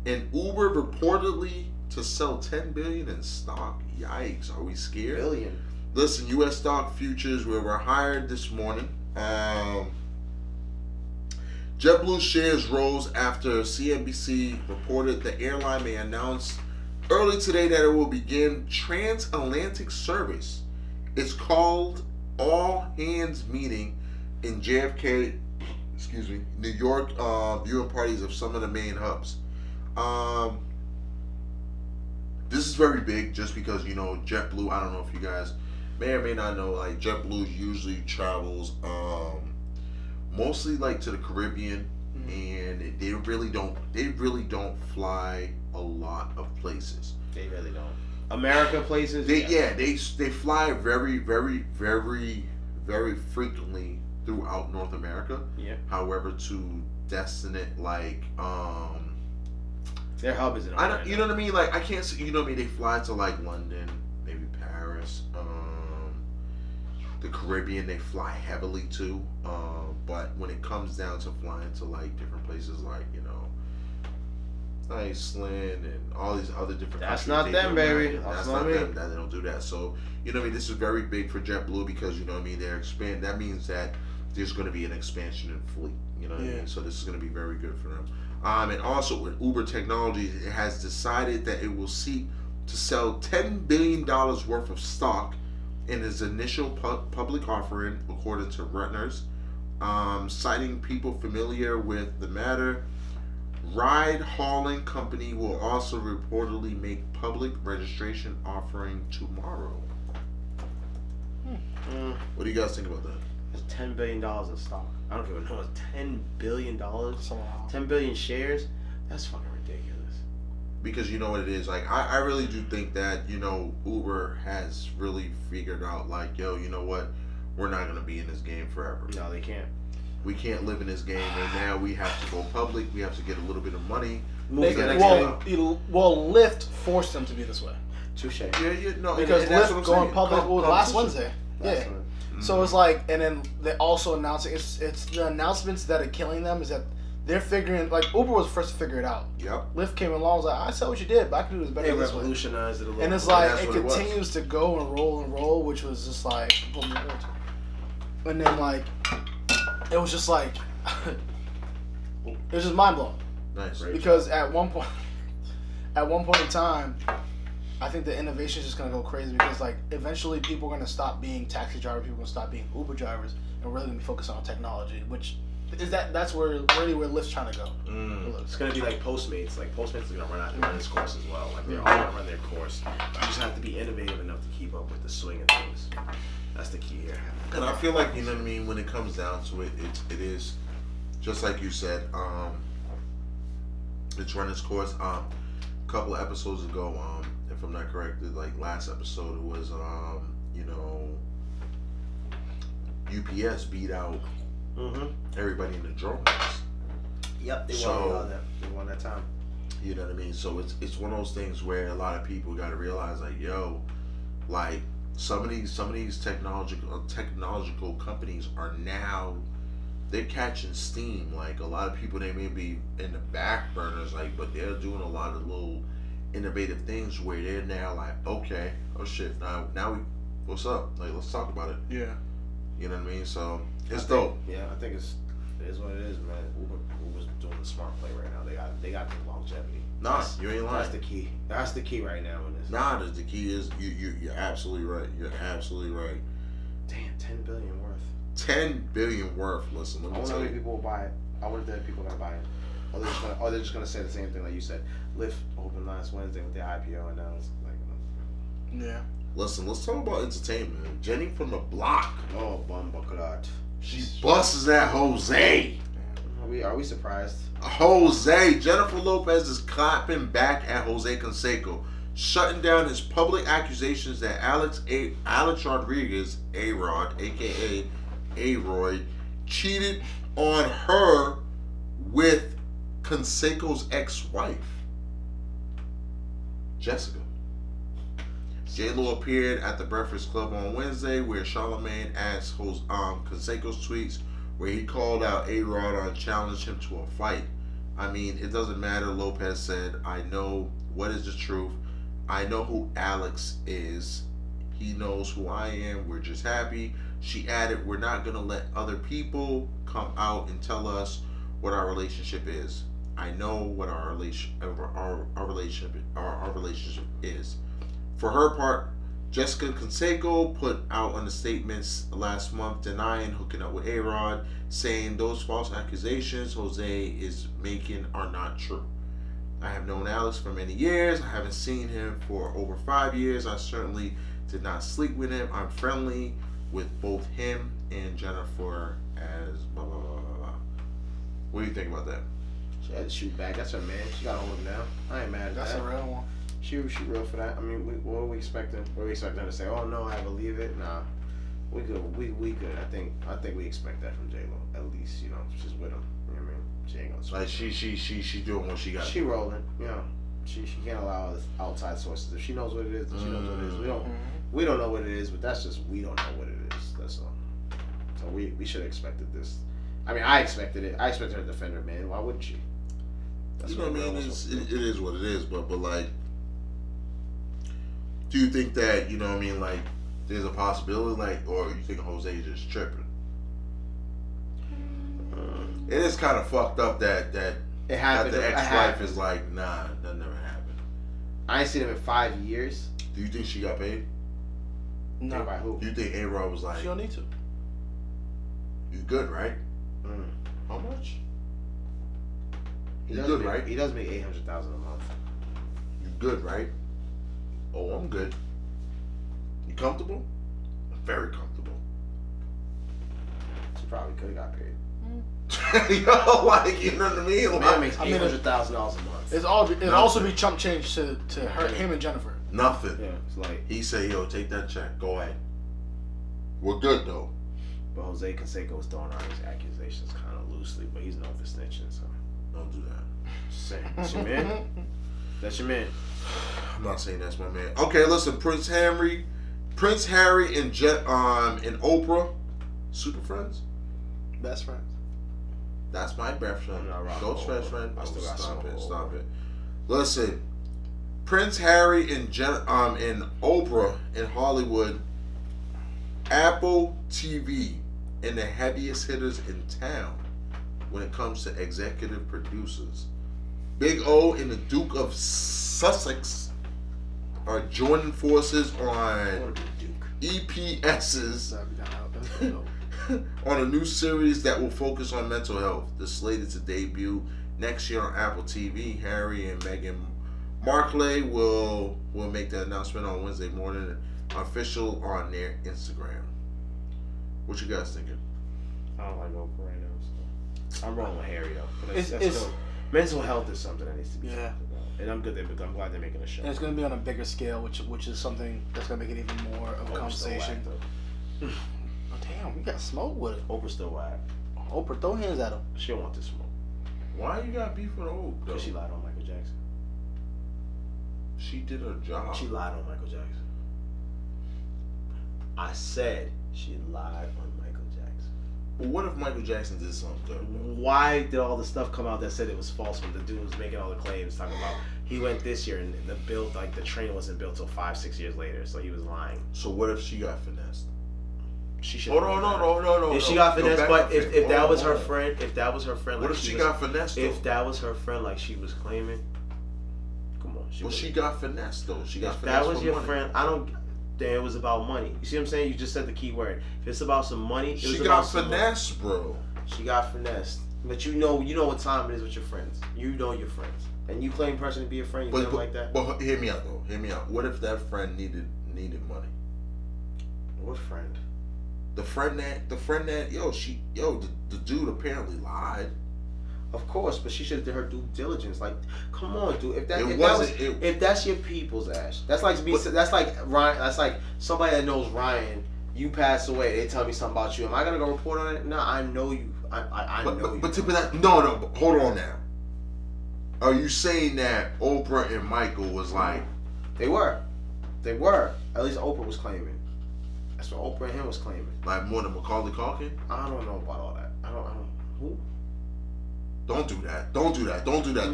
and Uber reportedly to sell $10 billion in stock. Yikes! Are we scared? Billion. Listen, U.S. stock futures were hired this morning. JetBlue shares rose after CNBC reported the airline may announce early today that it will begin transatlantic service. It's called All Hands Meeting in JFK, New York, viewing parties of some of the main hubs. This is very big just because, JetBlue, I don't know if you guys may or may not know, like JetBlue usually travels mostly like to the Caribbean, and they really don't fly a lot of places. They really don't. America places. They fly very, very, very, very frequently throughout North America. Yeah. However, to destinate like their hub is in. You know what I mean? Like I can't see. You know what I mean? They fly to like London, maybe Paris, the Caribbean. They fly heavily to. But when it comes down to flying to like different places, like Iceland and all these other different countries. That's not them, baby. That's not them. That they don't do that. So you know what I mean. This is very big for JetBlue because you know what I mean. They're expand. That means that there's going to be an expansion in fleet. You know what I mean. So this is going to be very good for them. And also with Uber Technologies, it has decided that it will seek to sell $10 billion worth of stock in its initial public offering, according to Reuters. Citing people familiar with the matter, ride-hauling company will also reportedly make public registration offering tomorrow. What do you guys think about that? It's $10 billion in stock. I don't even know. It's $10 billion. 10 billion shares. That's fucking ridiculous. Because you know what it is. Like I really do think that Uber has really figured out like, yo, you know what? We're not gonna be in this game forever. No, they can't. We can't live in this game, and now we have to go public. We have to get a little bit of money. Lyft forced them to be this way. Touche. No, because Lyft going public last Wednesday. Yeah. So it's like, and then they also announcing it's the announcements that are killing them is that they're figuring like Uber was the first to figure it out. Yep. Lyft came along, was like, I saw what you did, but I can do this better. They revolutionized it a little. And it's like it continues to go and roll, which was just like, and then like it was just like, it was just mind blowing. Nice. Because at one point in time, I think the innovation is just gonna go crazy because like eventually people are gonna stop being taxi drivers, people are gonna stop being Uber drivers, and we're really gonna be focused on technology, which is that's where Lyft's trying to go. It's gonna be like Postmates. Like Postmates is gonna run its course as well. Like they're all gonna run their course. You just have to be innovative enough to keep up with the swing of things. That's the key here. And I feel like, you know what I mean, when it comes down to it, it is just like you said. It's run its course. A couple of episodes ago, if I'm not corrected, like last episode, it was UPS beat out everybody in the drone race. Yep, they won that time. You know what I mean? So it's one of those things where a lot of people got to realize, like, yo, like some of these technological companies are now, they're catching steam. Like a lot of people, they may be in the back burners, like, but they're doing a lot of little innovative things where they're now like, okay, oh shit, now what's up? Like, let's talk about it. Yeah. You know what I mean? So it's dope. Yeah, I think it is what it is, man. Uber's doing the smart play right now. They got the longevity. Nah, you ain't lying. That's the key. That's the key right now in this. Nah, the key is you're absolutely right. You're absolutely right. Damn, 10 billion worth. 10 billion worth. Listen, let me tell you. I wonder how many people will buy it. I wonder if people are gonna buy it. Or they're just gonna say the same thing like you said. Lyft opened last Wednesday with their IPO, and now it's like. Yeah. Listen, let's talk about entertainment. Jenny from the block. Oh, Bumbucklot. She busts at Jose. Are we surprised? Jose. Jennifer Lopez is clapping back at Jose Canseco, shutting down his public accusations that Alex Rodriguez, A-Rod, a.k.a. A-Roy, cheated on her with Canseco's ex-wife, Jessica. J-Lo appeared at the Breakfast Club on Wednesday, where Charlamagne asked Canseco's tweets, where he called out A-Rod and challenged him to a fight. I mean, it doesn't matter, Lopez said. I know what is the truth. I know who Alex is. He knows who I am. We're just happy. She added, we're not going to let other people come out and tell us what our relationship is. I know what our relationship is. For her part, Jessica Canseco put out on the statements last month denying hooking up with A-Rod, saying those false accusations Jose is making are not true. I have known Alex for many years. I haven't seen him for over 5 years. I certainly did not sleep with him. I'm friendly with both him and Jennifer as blah, blah, blah, blah, blah. What do you think about that? She had to shoot back. That's her man. She got to hold him down. I ain't mad at that. That's a real one. She real for that. I mean, what are we expecting? What are we expecting her to say? Oh no, I believe it. Nah, we good. We good. I think we expect that from J-Lo. At least, you know, she's with him. You know what I mean? She ain't gonna. Like she doing what she got. She rolling. You know, she can't allow outside sources. If she knows what it is, then she knows what it is. We don't know what it is, but that's just we don't know what it is. That's all. So we should have expected this. I mean, I expected it. I expected her to defend her man. Why wouldn't she? That's you know what I mean? It is what it is. But like. Do you think that, you know what I mean, like, there's a possibility, like, or you think Jose is just tripping? It is kind of fucked up that it happened. That the ex-wife is like, nah, that never happened. I ain't seen him in 5 years. Do you think she got paid? No. By who? Do you think A-Rod was like... She don't need to. You good, right? How much? You good, right? He does make $800,000 a month. You good, right? Oh, I'm good. You comfortable? Very comfortable. She probably could have got paid. Yo, like, you know what I mean? Like, man makes $800,000 a month. It also be chump change to him and Jennifer. Nothing. Yeah, it's like he said, "Yo, take that check. Go ahead. We're good though." But Jose Canseco was throwing out his accusations kind of loosely, but he's known for snitching, so don't do that. That's your man. That's your man. I'm not saying that's my man. Okay, listen, Prince Harry and and Oprah, super friends, best friends. That's my best friend. Ghost best friend. I still got Stop it. Listen, Prince Harry and Oprah in Hollywood, Apple TV and the heaviest hitters in town when it comes to executive producers. Big O and the Duke of Sussex are joining forces on EPS's on a new series that will focus on mental health. The slated to debut next year on Apple TV. Harry and Meghan Markle will make the announcement on Wednesday morning, official on their Instagram. What you guys thinking? I don't like Oprah right now, so I'm wrong with Harry though. But it's still, mental health is something that needs to be talked about. And I'm glad they're making a show. And it's going to be on a bigger scale, which is something that's going to make it even more of a conversation. Oh, damn, we got smoke with it. Oprah's still whack. Oprah, throw hands at him. She don't want this smoke. Why you got beef with Oprah? Because she lied on Michael Jackson. She did her job. She lied on Michael Jackson. I said she lied on Michael Jackson. But what if Michael Jackson did something? Why did all the stuff come out that said it was false when the dude was making all the claims talking about he went this year and the train wasn't built till 5-6 years later, so he was lying. So what if she got finessed? She should. Hold on, no. If she got finessed, but if that was her friend, what if she got finessed? If that was her friend, like she was claiming, come on. She got finessed though. She got if finessed. That was your money. friend. I don't. Then it was about money. You see what I'm saying? You just said the key word. If it's about some money, she got finessed, bro. She got finessed. But you know what time it is with your friends. You know your friends, and you claim person to be a friend. You like that. But hear me out though. Hear me out. What if that friend needed money? What friend? The friend that the dude apparently lied. Of course, but she should have did her due diligence. Like, come on, dude. If that's your people's Ash, that's like Ryan. That's like somebody that knows Ryan. You pass away. They tell me something about you. Am I gonna go report on it? No, I know you. I know you. But hold on now. Are you saying that Oprah and Michael was like? They were. At least Oprah was claiming. That's what Oprah and him was claiming. Like more than Macaulay Culkin? I don't know about all that. I don't. Who? Don't do that. Don't do that. No, don't do that.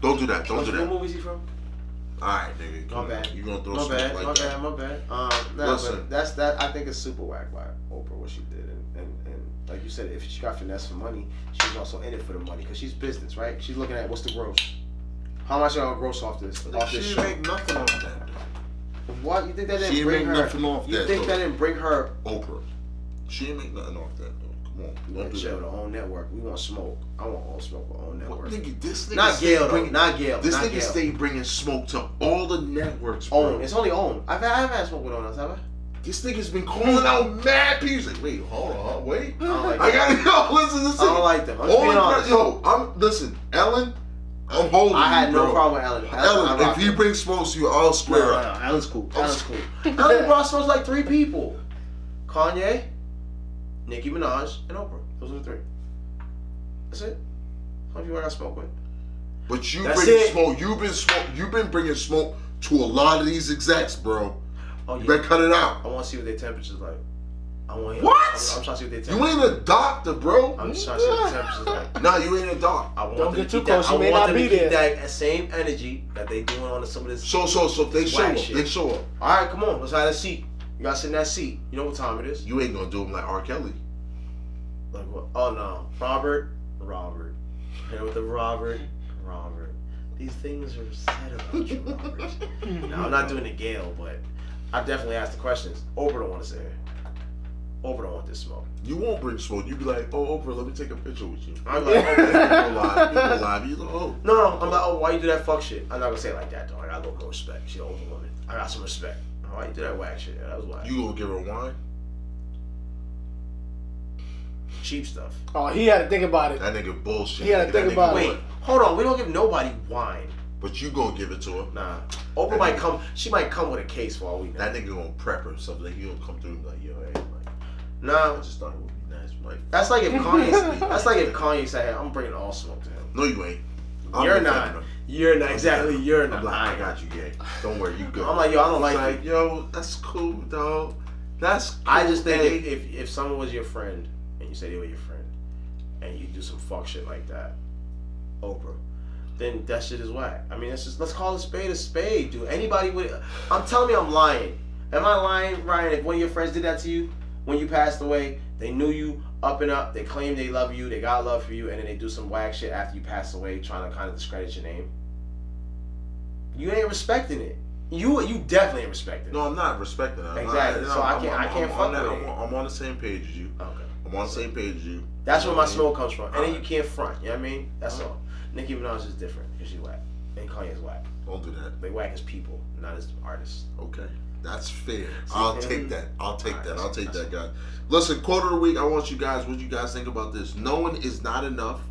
Don't do that. What movie is he from? Alright, nigga. My bad. You gonna throw something like that? My bad. Listen. But that. I think it's super whack by Oprah what she did, and like you said, if she got finesse for money, she was also in it for the money because she's business, right? She's looking at what's the gross. How much y'all gross off this? She didn't make nothing off that. What? You think that didn't bring her? You think that didn't bring her? Oprah. She didn't make nothing off that though. Come on. Don't do that. The own network. We want smoke. I want all smoke with own network. This nigga not Gail though. Not Gail. This nigga stay bringing smoke to all the networks, bro. Own. It's only own. I haven't had smoke with own, have I? This nigga's been calling out mad people. He's like, wait, hold on, wait. I don't like I gotta listen to this. I don't like them. I'm just being honest. Listen, Ellen. I'm holding. I had no bro. problem with Ellen. Ellen, if he brings smokes to you, I'll square up. No, Ellen's cool. Ellen brought smokes like 3 people: Kanye, Nicki Minaj, and Oprah. Those are the 3. That's it. How many people I got smoke with? But you bring smoke. You've been bringing smoke to a lot of these execs, bro. Oh, you better cut it out. I want to see what their temperature's like. What? I'm trying to see what their temperature. You ain't a doctor, bro. I'm just trying to see what their temperature's like. Nah, you ain't a doctor. Don't get too close. You may not be there. That same energy that they doing on some of this. So they show up. They show up. All right, come on. Let's have a seat. You gotta sit in that seat. You know what time it is. You ain't gonna do them like R. Kelly. Like what? Oh no, Robert. And with the Robert. These things are said about you, Robert. Now I'm not doing the Gale, but I definitely asked the questions. Oprah don't want to say it. Oprah don't want this smoke. You won't bring smoke. You be like, oh, Oprah, let me take a picture with you. I'm like, oh, people live. You like, oh. No, I'm like, oh, why you do that fuck shit? I'm not gonna say it like that though. I got a little respect. She's an older woman. I got some respect. Why you do that whack shit? Yeah, that was whack. You gonna give her wine? Cheap stuff. Oh, he had to think about it. That nigga bullshit. He had to think about it. Wait, hold on. We don't give nobody wine. But you gonna give it to her? Nah. Oprah might come. She might come with a case for all we know. That nigga gonna prep her something. Like, you gonna come through and be like, yo, hey, like, nah. I just thought it would be nice. Like, that's like if Kanye. That's like if Kanye said, hey, I'm bringing all smoke to him. No, you ain't. You're not. You're not. Exactly. You're not. I'm like, I got you, gay. Don't worry, you good. I'm like, yo, I don't like it. Yo, that's cool, dog. That's cool. I just think if someone was your friend and you say they were your friend and you do some fuck shit like that, Oprah, then that shit is whack. I mean, let's call a spade, dude. Anybody would. I'm telling you, I'm lying. Am I lying, Ryan? If one of your friends did that to you, when you passed away, they knew you up and up. They claim they love you. They got love for you, and then they do some whack shit after you pass away, trying to kind of discredit your name. You ain't respecting it. You definitely ain't respecting it. No, I'm not respecting it. Exactly. So I can't fuck with it. I'm on the same page as you. Okay. I'm on the same page as you. That's where my smoke comes from. And then you can't front. You know what I mean? That's all. Nicki Minaj is different because she's whack. And Kanye's whack. Don't do that. They whack as people, not as artists. Okay. That's fair. I'll take that. I'll take that, guys. Listen, quote of the week, I want you guys, what you guys think about this? Knowing is not enough,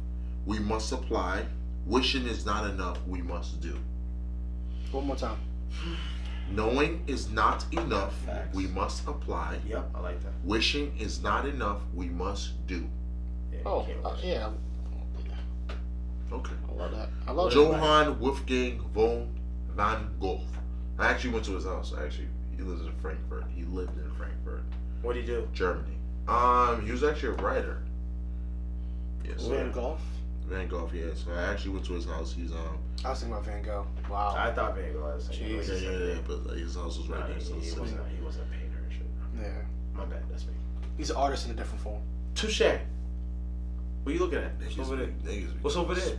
we must apply. Wishing is not enough, we must do. One more time. Knowing is not enough, Facts. we must apply. Yep, I like that. Wishing is not enough, we must do. Yeah, yeah. Okay. I love that. I love Johann Wolfgang von Gogh. I actually went to his house. He lives in Frankfurt. He lived in Frankfurt. What did he do? Germany. He was actually a writer. Yes. Van Gogh? Van Gogh, yeah. So I actually went to his house. He's I was thinking about Van Gogh. Wow. I thought Van Gogh was yeah, but his house was right next to the he city. wasn't a painter and shit. Yeah. My bad, that's me. He's an artist in a different form. Touche. What are you looking at? What's over there? What's over there?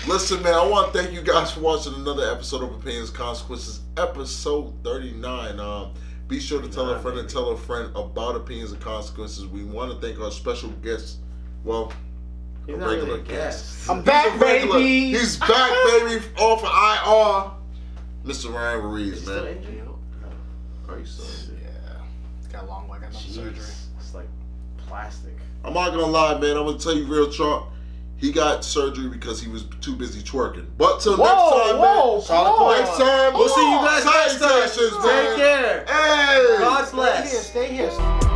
Listen, man, I want to thank you guys for watching another episode of Opinions Consequences, episode 39. Be sure to tell a friend and tell a friend about Opinions and Consequences. We want to thank our special guest. Well, He's a not regular really a guest. I'm back, baby. He's back, baby. Off of IR. Mr. Ryan Ruiz, man. Are you still injured? Yeah. Got a long way. Got no surgery. It's like plastic. I'm not gonna lie, man. I'm gonna tell you real talk. He got surgery because he was too busy twerking. But till next time, man. Next time, we'll see you guys next time. Take care. Hey. God bless. Stay here.